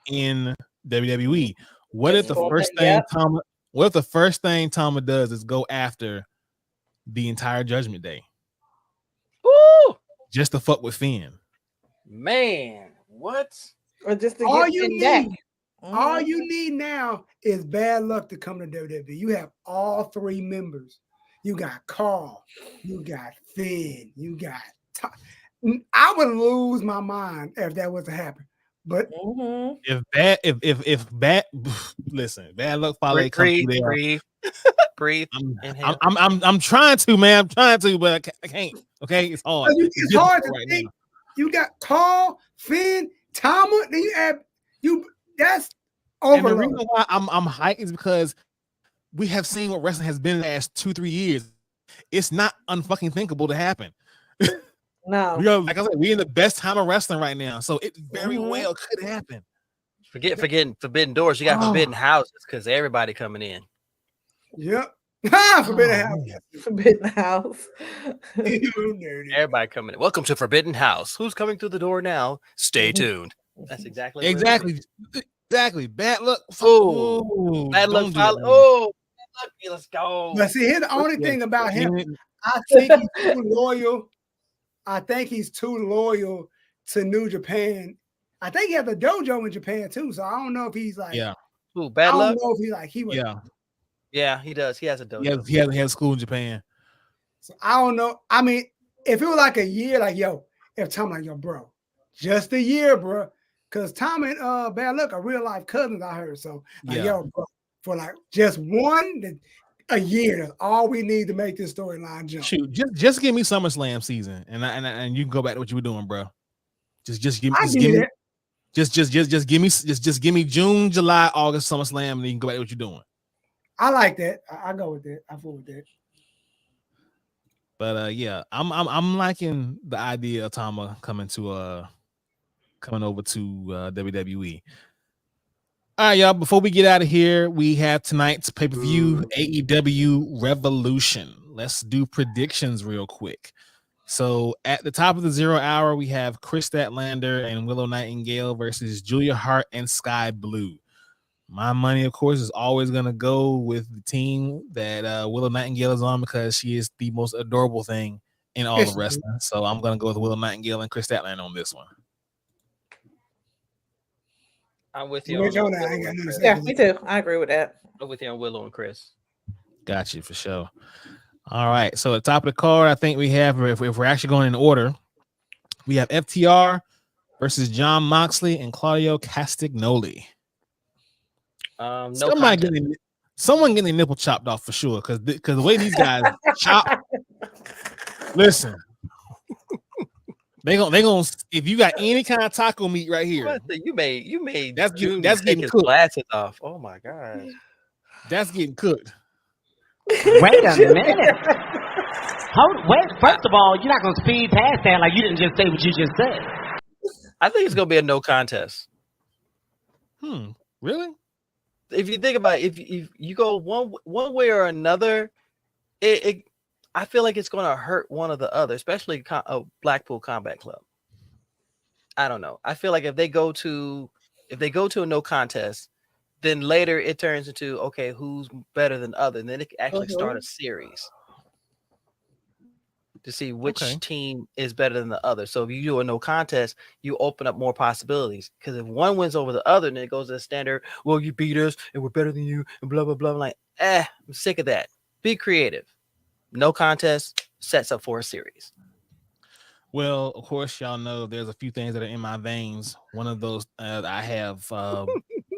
in WWE. What if the first thing Tama does is go after the entire Judgment Day? Woo! Just to fuck with Finn. Man, what? Or just to All get you Finn need, back. all you need now is bad luck to come to WWE. You have all 3 members. You got Carl, you got Finn, you got I would lose my mind if that was to happen. But if bad, listen, bad luck Fale come through there. Breathe. Inhale. I'm trying to, man. I'm trying to, but I can't. Okay, it's hard. It's hard to think. Now. You got Carl, Finn, Tama. Then you add you. That's overload. And the reason why I'm hyped is because we have seen what wrestling has been in the last 2-3 years. It's not unfucking thinkable to happen. No, like I said, we're in the best time of wrestling right now, so it very well could happen. Forgetting forbidden doors. You got forbidden houses because everybody coming in. Yep. Forbidden house. Forbidden house. Everybody coming in. Welcome to Forbidden House. Who's coming through the door now? Stay tuned. That's exactly. Bad luck. Oh, bad luck. Oh, let's go. But see, here's the only thing about him. I think he's too loyal. I think he's too loyal to New Japan. I think he has a dojo in Japan too. So I don't know if he's like, Ooh, bad luck. I don't know if he's like he would. Yeah, he does. He has a dojo. He has school in Japan. So I don't know. I mean, if it was like a year, like if Tom like bro, just a year, bro, because Tom and Bad Luck are real life cousins. I heard so. Like, bro, for like just a year, that's all we need to make this storyline jump. Shoot, just give me SummerSlam season, and you can go back to what you were doing, bro. Just give me June, July, August SummerSlam, and you can go back to what you're doing. I like that. I go with that. I fool with that. But I'm liking the idea of Tama coming over to WWE. All right, y'all. Before we get out of here, we have tonight's pay-per-view, AEW Revolution. Let's do predictions real quick. So at the top of the 0 hour, we have Chris Statlander and Willow Nightingale versus Julia Hart and Sky Blue. My money, of course, is always going to go with the team that Willow Nightingale is on because she is the most adorable thing in all of wrestling. So I'm going to go with Willow Nightingale and Chris Statlander on this one. I'm with you. Yeah, me too. I agree with that. I'm with you on Willow and Chris. Got you for sure. All right. So at the top of the card, I think we have, if we're actually going in order, we have FTR versus Jon Moxley and Claudio Castagnoli. Someone getting their nipple chopped off for sure, because the way these guys chop. Listen, they gonna if you got any kind of taco meat right here, you made that's getting his cooked. glasses off. Oh my god, that's getting cooked. Wait a minute. First of all, you're not gonna speed past that like you didn't just say what you just said. I think it's gonna be a no contest. Really? If you think about it, if you go one way or another, I feel like it's going to hurt one or the other, especially a Blackpool Combat Club. I don't know. I feel like if they go to a no contest, then later it turns into okay, who's better than other, and then it can actually start a series to see which team is better than the other. So if you do a no contest, you open up more possibilities. Because if one wins over the other, then it goes to the standard, well, you beat us and we're better than you, and blah, blah, blah. I'm like, I'm sick of that. Be creative. No contest sets up for a series. Well, of course, y'all know there's a few things that are in my veins. One of those, I have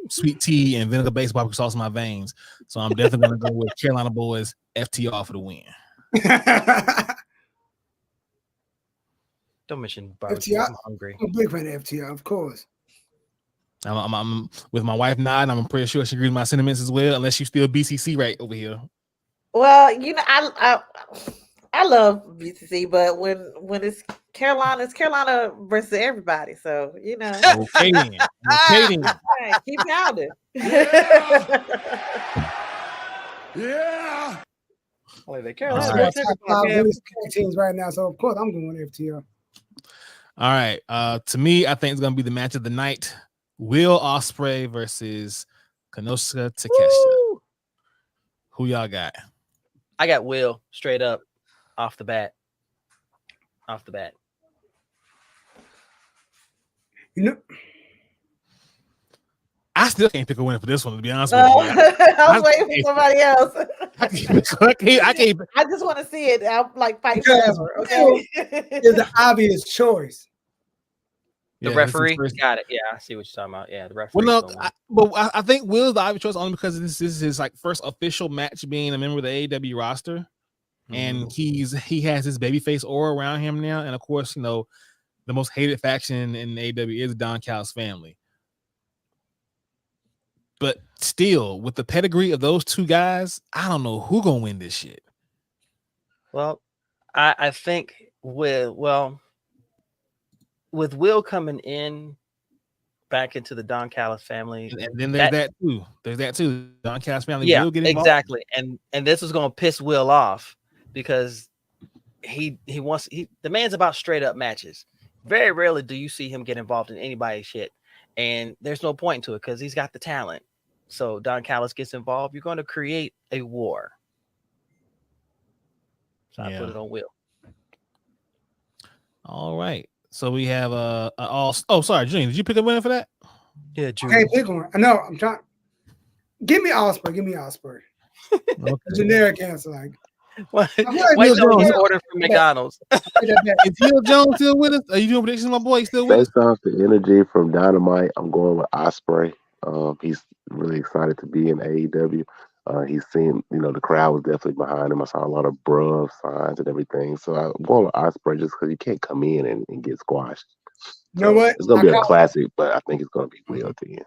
sweet tea and vinegar-based barbecue sauce in my veins. So I'm definitely going to go with Carolina Boys FTR for the win. Don't mention barbecue. FTR, I'm hungry. I'm a big fan of FTR, of course. I'm with my wife nodding. I'm pretty sure she agrees with my sentiments as well, unless you still BCC right over here. Well, I love BCC, but when it's Carolina versus everybody. So Okay then. Right, keep pounding. Yeah. The Carolina teams right now, so of course I'm going FTR. All right. To me, I think it's gonna be the match of the night: Will Ospreay versus Konosuke Takeshita. Who y'all got? I got Will straight up off the bat. I still can't pick a winner for this one, to be honest with Oh, you. I was waiting for somebody else. I can't. I just want to see it. I'm like fight Because forever. Will Okay. is the obvious choice. The Yeah, this is referee first- got it. Yeah, I see what you're talking about. Yeah, the Well, referee. no, I think Will's the obvious choice only because this is his like first official match being a member of the AEW roster, and he has his babyface aura around him now, and of course, you know, the most hated faction in AEW is Don Callis family. But still, with the pedigree of those two guys, I don't know who gonna win this shit. Well, I think with Will coming in back into the Don Callis family, And then there's that too. There's that too. Don Callis family yeah, will get involved. exactly. And this is gonna piss Will off because the man's about straight up matches. Very rarely do you see him get involved in anybody's shit, and there's no point to it because he's got the talent. So Don Callis gets involved, you're going to create a war. So I put it on Will. All right. So we have sorry, Junior, did you pick a winner for that? Yeah, I can't pick one. No, I'm trying. Give me Osprey. Give me Osprey. Okay. Generic answer, like. Wait, Will Jones. order from McDonald's. Is Will Jones still with us? Are you doing predictions, my boy? Still with us? Based off the energy from Dynamite, I'm going with Osprey. He's really excited to be in AEW. He's seen, the crowd was definitely behind him. I saw a lot of bruh signs and everything. So I'm going with Osprey just because he can't come in and get squashed. You know what? It's gonna be a classic, but I think it's gonna be Will at the end.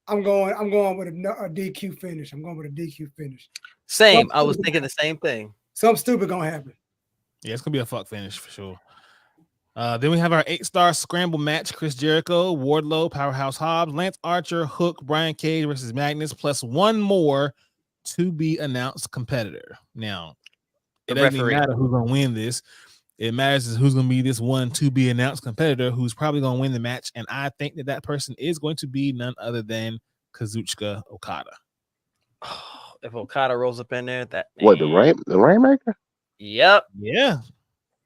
I'm going with a DQ finish. I'm going with a DQ finish. Same. I was thinking the same thing. Something stupid gonna happen. Yeah, it's gonna be a fuck finish for sure. Then we have our 8-star scramble match: Chris Jericho, Wardlow, Powerhouse Hobbs, Lance Archer, Hook, Brian Cage versus Magnus, plus one more to be announced competitor. Now, it doesn't even matter who's gonna win this. It matters is who's gonna be this one to be announced competitor who's probably gonna win the match, and I think that person is going to be none other than Kazuchika Okada. If Okada rolls up in there, the Rainmaker? Yep. Yeah.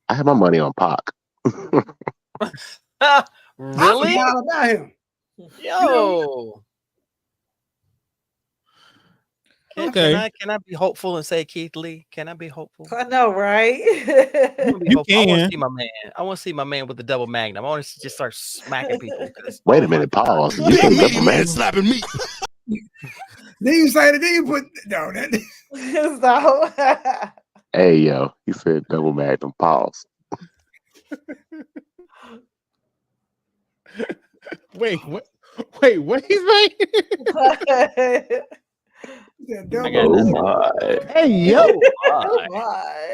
I have my money on Pac. Really? About him. Yo. Okay. Can I be hopeful and say Keith Lee? Can I be hopeful? I know, right? You can. I want to see my man. I want to see my man with the double magnum. I want to just start smacking people. Wait a minute, pause. You said double man slapping me. Then you say that. Then you put no. So, Hey yo, you said double magnum. Pause. Wait, what? Wait, what he's saying? Oh my! Hey yo!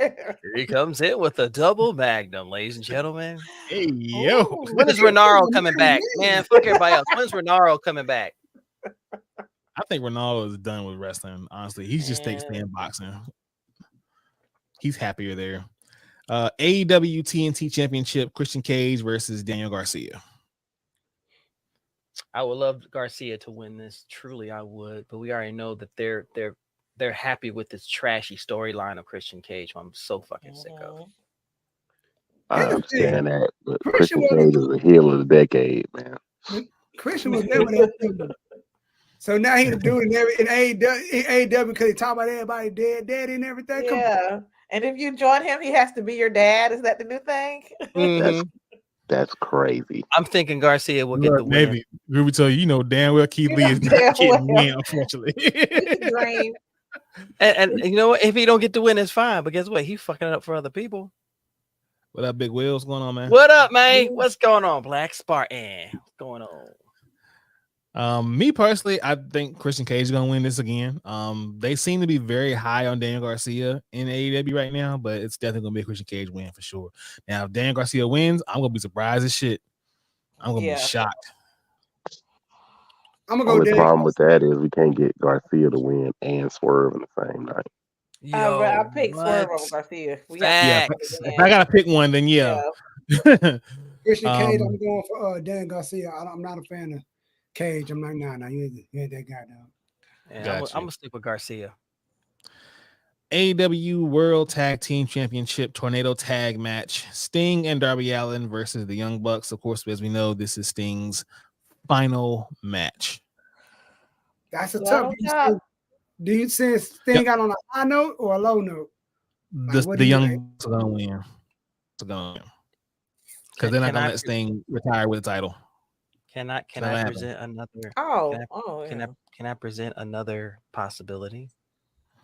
Here he comes in with a double magnum, ladies and gentlemen. Hey yo! When is Renaro coming back? Man, fuck everybody else. When's Renaro coming back? I think Ronaldo is done with wrestling. Honestly, he's just takes stand boxing. He's happier there. AEW TNT Championship: Christian Cage versus Daniel Garcia. I would love Garcia to win this. Truly, I would. But we already know that they're happy with this trashy storyline of Christian Cage. I'm so fucking sick of. I understand that, but Christian Cage is the heel of the decade, man. Christian was there when they so now he's doing it in AEW because he talk about everybody dead and everything. Yeah. And if you join him, he has to be your dad. Is that the new thing? Mm-hmm. That's crazy. I'm thinking Garcia will get the win. Maybe we would tell you, damn well Keith Lee is not getting the win, unfortunately. and you know what? If he don't get the win, it's fine. But guess what? He's fucking it up for other people. What up, Big Will? What's going on, man? What up, man? What's going on, Black Spartan? What's going on? Me personally, I think Christian Cage is gonna win this again. They seem to be very high on Daniel Garcia in AEW right now, but it's definitely gonna be a Christian Cage win for sure. Now, if Daniel Garcia wins, I'm gonna be surprised as shit. I'm gonna be shocked. I'm gonna go. The only problem with that is we can't get Garcia to win and Swerve in the same night. I picked Swerve over Garcia. If I gotta pick one, then yeah. Christian Cage, I'm going for Dan Garcia. I'm not a fan of Cage. I'm like, nah, you ain't that guy, dog. Yeah, I'm gonna stick with Garcia. AEW World Tag Team Championship Tornado Tag Match: Sting and Darby Allin versus the Young Bucks. Of course, as we know, this is Sting's final match. That's a Right tough. on top. Do you send Sting out on a high note or a low note? Like, what The do you young Bucks are gonna win. Because they're not gonna let Sting retire with the title. Can I present another? Can I present another possibility?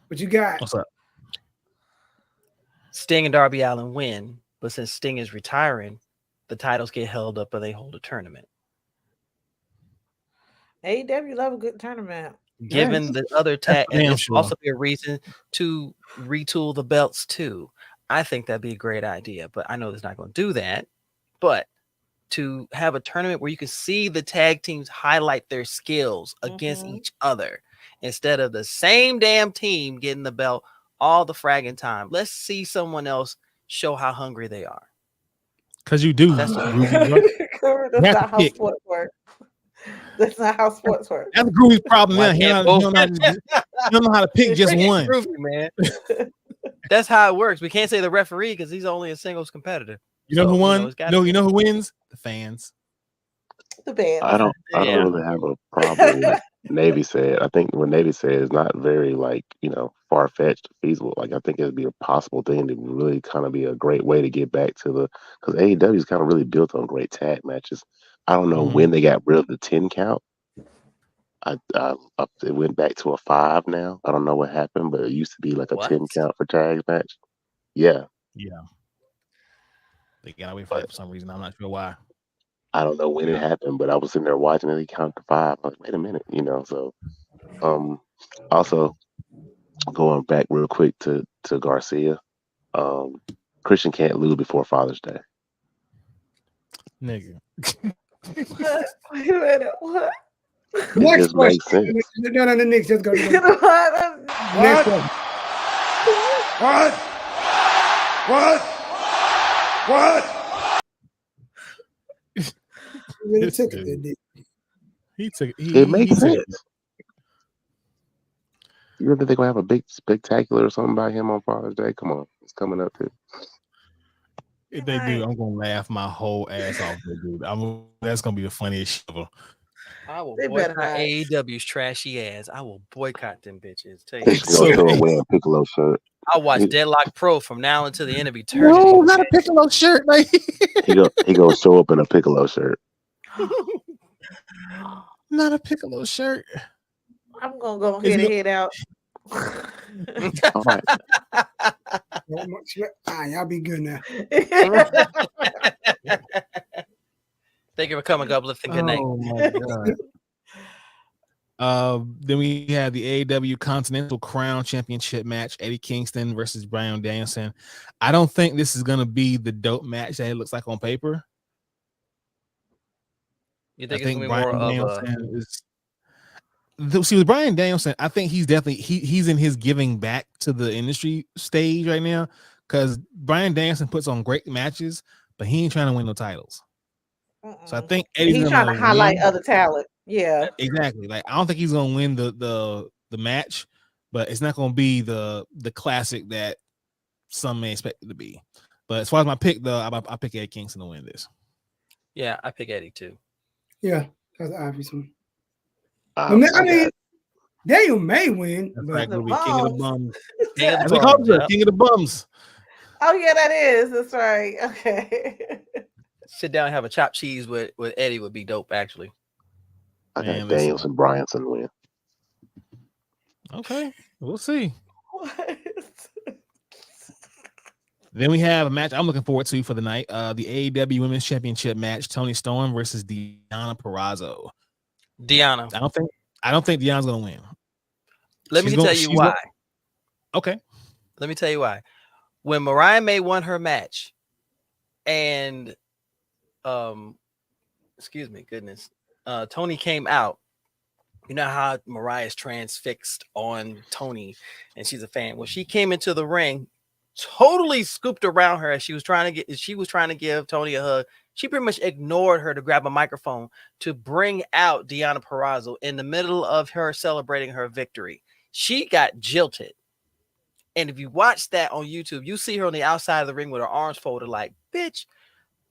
What you got? What's up? Sting and Darby Allin win, but since Sting is retiring, the titles get held up, or they hold a tournament. AEW love a good tournament. Given the other tag, and this sure. also be a reason to retool the belts too. I think that'd be a great idea, but I know it's not going to do that. But to have a tournament where you can see the tag teams highlight their skills against each other instead of the same damn team getting the belt all the fragging time. Let's see someone else show how hungry they are. Because you do. That's That's not how sports work. That's not how sports work. That's Groovy's problem. Now. He don't know how to pick just one. Groovy, man. That's how it works. We can't say the referee because he's only a singles competitor. You know who won? You know who wins? The fans. The band. I don't really have a problem with Navy said. I think what Navy said is not very far fetched, feasible. Like I think it'd be a possible thing to really kind of be a great way to get back to because AEW is kind of really built on great tag matches. I don't know when they got rid of the 10 count. It went back to a 5 now. I don't know what happened, but it used to be like a 10 count for tag match. Yeah. They got away from that for some reason. I'm not sure why. I don't know when it happened, but I was sitting there watching it. He counted to 5. I was like, wait a minute, So, also going back real quick to Garcia, Christian can't lose before Father's Day. Nigga. What? Wait a minute. What? It just makes sense. No, Nick, just go. Next question. What? He really took it, didn't he? He took it. It makes sense. You don't think they're gonna have a big spectacular or something by him on Father's Day? Come on, it's coming up too. If they do, I'm gonna laugh my whole ass off, dude. That's gonna be the funniest shit ever. I will boycott AEW's trashy ass. I will boycott them bitches. Tell you. He's gonna show up wearing a Piccolo shirt. I'll watch Deadlock Pro from now until the end of eternity. No, not a Piccolo shirt. Like he gonna show up in a Piccolo shirt. Not a Piccolo shirt. I'm gonna go ahead and head out. All right. Y'all be good now. Thank you for coming, God bless and good night. Oh my god. Then we have the AEW Continental Crown Championship match, Eddie Kingston versus Bryan Danielson. I don't think this is gonna be the dope match that it looks like on paper. You think it's gonna be more of See, with Bryan Danielson, I think he's definitely he's in his giving back to the industry stage right now because Bryan Danielson puts on great matches, but he ain't trying to win no titles. So I think he's trying to highlight other talent. Yeah, exactly. Like I don't think he's gonna win the match, but it's not gonna be the classic that some may expect it to be. But as far as my pick, though, I pick Eddie Kingston to win this. Yeah, I pick Eddie too. Yeah, that's the obvious one. I mean, Daniel may win, but King of the Bums. King of the Bums. Oh yeah, that is. That's right. Okay. Sit down and have a chopped cheese with Eddie would be dope, actually. I got Danielson Bryanson win. Okay, we'll see. What? Then we have a match I'm looking forward to for the night. The AEW Women's Championship match: Toni Storm versus Deonna Purrazzo. Deonna. I don't think Deonna's gonna win. Let me tell you why. Okay. Let me tell you why. When Mariah May won her match, and excuse me, goodness, Toni came out. You know how Mariah's transfixed on Toni, and she's a fan. Well, she came into the ring, totally scooped around her as she was trying to give Toni a hug. She pretty much ignored her to grab a microphone to bring out Deonna Purrazzo in the middle of her celebrating her victory. She got jilted. And if you watch that on YouTube, you see her on the outside of the ring with her arms folded like, bitch,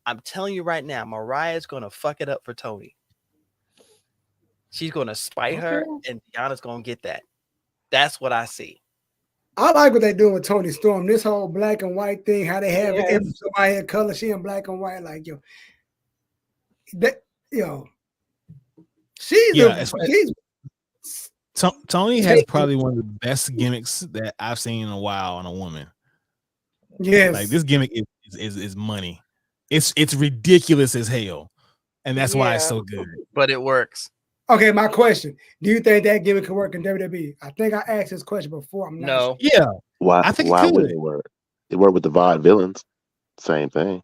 I'm telling you right now, Mariah's going to fuck it up for Toni. She's gonna spite her, and Deanna's gonna get that. That's what I see. I like what they're doing with Tony Storm. This whole black and white thing, how they have it. Every somebody had color, she in black and white. Like Tony has probably one of the best gimmicks that I've seen in a while on a woman. Yes, like this gimmick is money. It's ridiculous as hell, and that's why it's so good. But it works. Okay, my question: do you think that gimmick could work in WWE? I think I asked this question before. I'm not No. sure. Yeah. Why? I think why it would it work? It worked with the Vaudevillains. Same thing.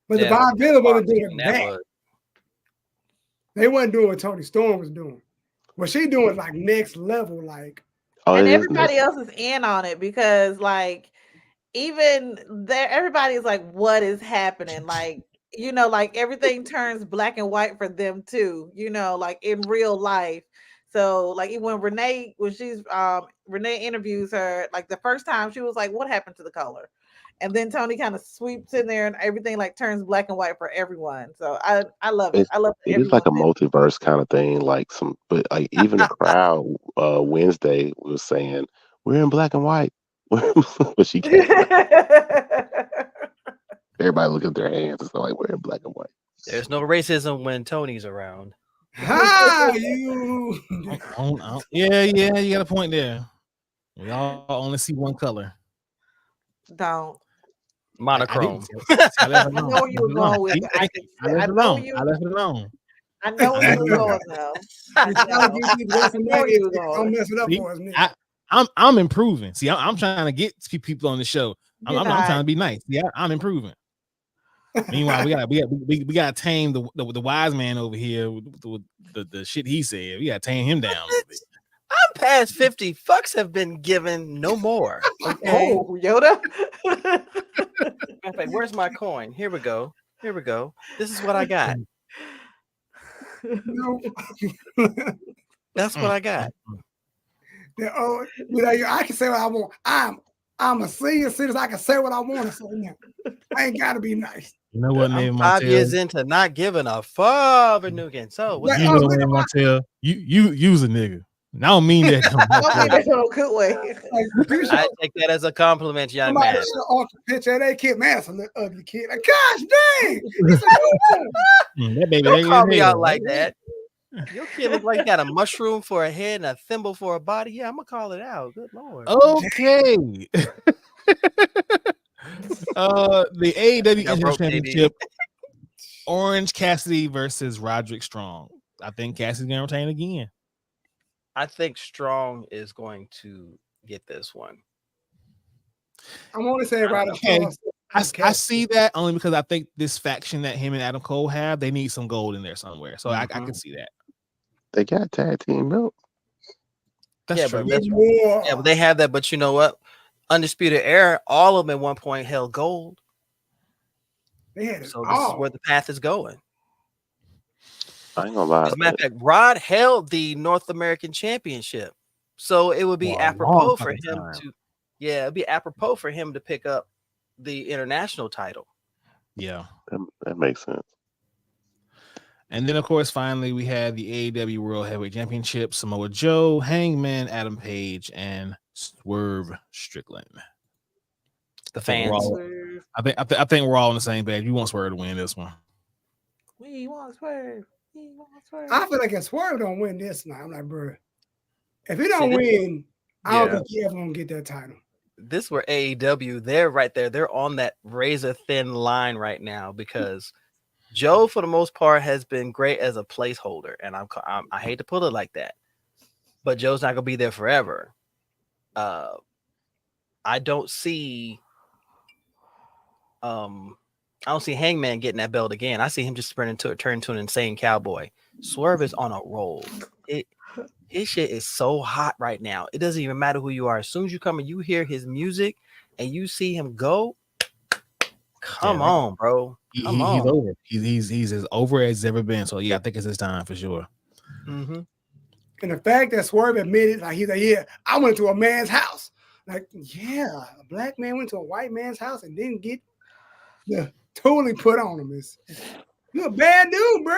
But the Vaudevillain wasn't doing that. They wasn't doing what Tony Storm was doing. What she doing is like next level, like. And everybody else is in on it because, like, even there, everybody is like, "What is happening?" Like, like everything turns black and white for them too. Like in real life. So, like, even when Renee interviews her, like the first time, she was like, "What happened to the color?" And then Tony kind of sweeps in there, and everything like turns black and white for everyone. So I love it. I love it. It's like a multiverse kind of thing, but like even the crowd Wednesday was saying we're in black and white, but she can't. Everybody look at their hands and stuff like we're in black and white. There's no racism when Tony's around. You. Yeah, you got a point there. We all only see one color. Don't. Monochrome. I know where you were going with it. I left it alone. I know where you were going though. Don't mess it up for us, Nick. I'm improving. See, I'm trying to get people on the show. I'm trying to be nice. Yeah, I'm improving. Meanwhile, we gotta tame the wise man over here with the shit he said. We gotta tame him down a little bit. I'm past 50. Fucks have been given no more. Okay? Oh, Yoda. Where's my coin? Here we go. This is what I got. No. That's what I got. I can say what I want. I'm a senior citizen. I can say what I want to say now. I ain't gotta be nice. You know what, I'm 5 years into not giving a fuck, Nukin. So what you know what I want to tell you use a nigga. And I don't mean that. No good way. I take that as a compliment, young man. Off the picture of that kid, man, that's a little ugly kid. Like, gosh dang, he's a new that baby, don't call me out like that. Your kid look like he got a mushroom for a head and a thimble for a body. Yeah, I'm gonna call it out. Good lord. Okay. The AEW International Championship, Orange Cassidy versus Roderick Strong. I think Cassidy's gonna retain again. I think Strong is going to get this one. I'm only saying Roderick Strong. Okay. I see that only because I think this faction that him and Adam Cole have, they need some gold in there somewhere. So I can see that. They got tag team belt. That's true. But they have that. But you know what? Undisputed Era, all of them at one point held gold. They had so this is where the path is going. I ain't gonna lie. As a matter of fact, Rod held the North American Championship. So it would be apropos for him to it'd be apropos for him to pick up the international title. Yeah. That makes sense. And then, of course, finally, we had the AEW World Heavyweight Championship. Samoa Joe, Hangman, Adam Page, and Swerve Strickland. The fans. I think we're all on the same page. You want Swerve to win this one. We want Swerve. I feel like if Swerve don't win this night, I'm like, bro, if he don't win, I don't think he ever gonna get that title. This where AEW, they're right there. They're on that razor thin line right now because Joe, for the most part, has been great as a placeholder, and I hate to put it like that, but Joe's not gonna be there forever. I don't see Hangman getting that belt again. I see him just turn into an insane cowboy. Swerve is on a roll. His shit is so hot right now. It doesn't even matter who you are. As soon as you come and you hear his music and you see him go, come on, bro. He's over. He's as over as ever been. So yeah, I think it's his time for sure. Mm-hmm. And the fact that Swerve admitted, like he's like, yeah, I went to a man's house. Like, yeah, a black man went to a white man's house and didn't get totally put on him. You're a bad dude, bro.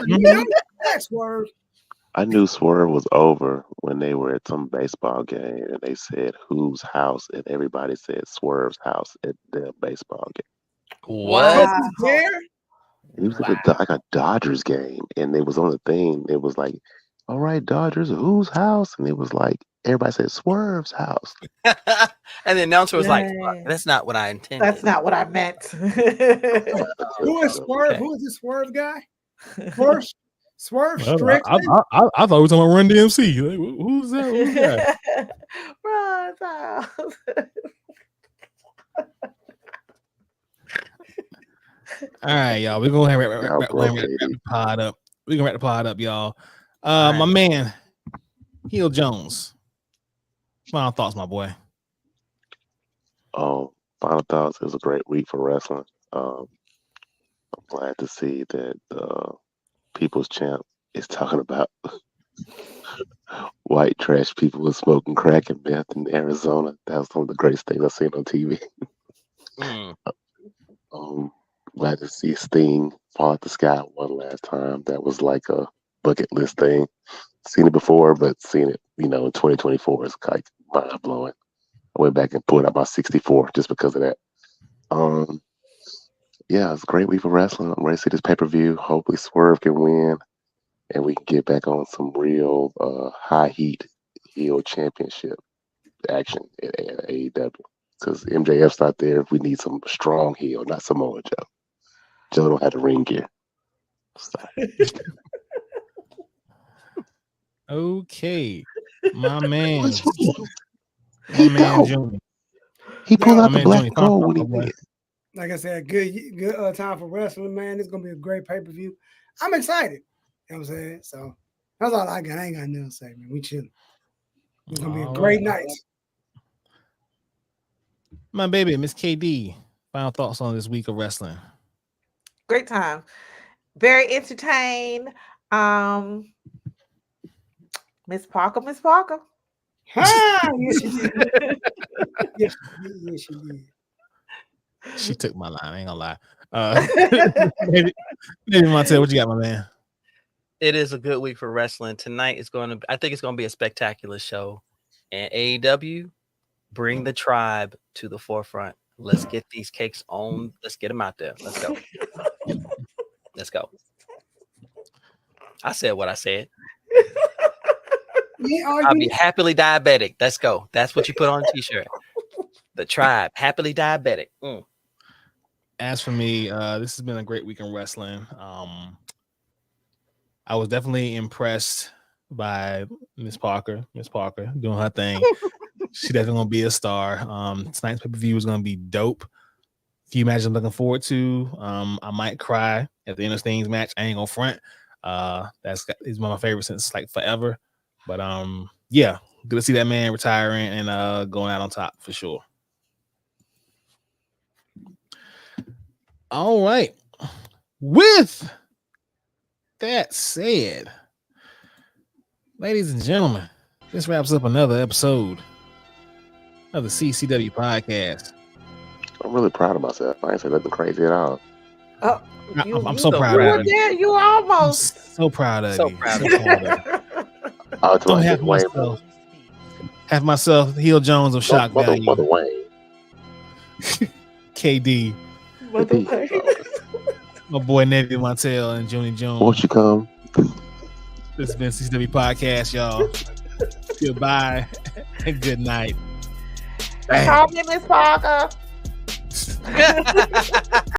You know that, Swerve. I knew Swerve was over when they were at some baseball game and they said whose house, and everybody said Swerve's house at the baseball game. What? Was he there? And he was at like a Dodgers game, and it was on the thing. It was like, "All right, Dodgers, whose house?" And it was like everybody said Swerve's house. And the announcer was like, Dang. "Fuck, that's not what I intended." That's not what I meant. Who is Swerve? Okay. Who is this Swerve guy? Swerve I, Strickland? I thought we were talking about Run DMC. Like, who's that? Who's that? Ron's house. All right, y'all. We're gonna Y'all wrap broke, the baby. pod up. We're gonna wrap the pod up, y'all. All right. My man, Heel Jones. Final thoughts, my boy. Final thoughts. It was a great week for wrestling. I'm glad to see that People's Champ is talking about white trash people with smoking crack and meth in Arizona. That was one of the greatest things I've seen on TV. Glad to see Sting fall out the sky one last time. That was like a bucket list thing. Seen it before, but seeing it, in 2024 is like mind blowing. I went back and pulled out my 64 just because of that. Yeah, it's a great week for wrestling. I'm ready to see this pay-per-view. Hopefully Swerve can win and we can get back on some real high heat heel championship action at AEW. Because MJF's not there. We need some strong heel, not Samoa Joe. Joe don't have the ring gear. Okay, my man. My man, Junior. He pulled out My the man, black Junior. gold when he Final did. Like I said, good time for wrestling, man. It's gonna be a great pay-per-view. I'm excited. You know what I'm saying? So that's all I got. I ain't got nothing to say, man. We chilling. It's gonna be a great night. My baby, Miss KD. Final thoughts on this week of wrestling. Great time. Very entertained. Miss Parker. Ah, yes, she did. Yes, she did. She took my line. I ain't gonna lie. Maybe Montel, what you got, my man? It is a good week for wrestling. Tonight is I think it's going to be a spectacular show. And AEW, bring the tribe to the forefront. Let's get these cakes on. Let's get them out there. Let's go. Let's go. I said what I said. I'll be happily diabetic. Let's go. That's what you put on a t-shirt. The tribe, happily diabetic. As for me, this has been a great week in wrestling. I was definitely impressed by Miss Parker doing her thing. She definitely gonna be a star. Tonight's pay-per-view is gonna be dope. A few matches I'm looking forward to. I might cry at the Inner Things match. I ain't gonna front. It's one of my favorites since like forever. But yeah, good to see that man retiring and going out on top for sure. All right. With that said, ladies and gentlemen, this wraps up another episode of the CCW podcast. I'm really proud of myself. I ain't said nothing crazy at all. Oh, I'm so proud of you. There, you almost. So proud of So you. proud So of proud of you. Don't Have myself Heel Jones of shock value. Mother Wayne. KD, my boy Neville Montel and Junior Jones. Won't you come? This has been CCW Podcast, y'all. Goodbye and good night. Call me Miss Parker.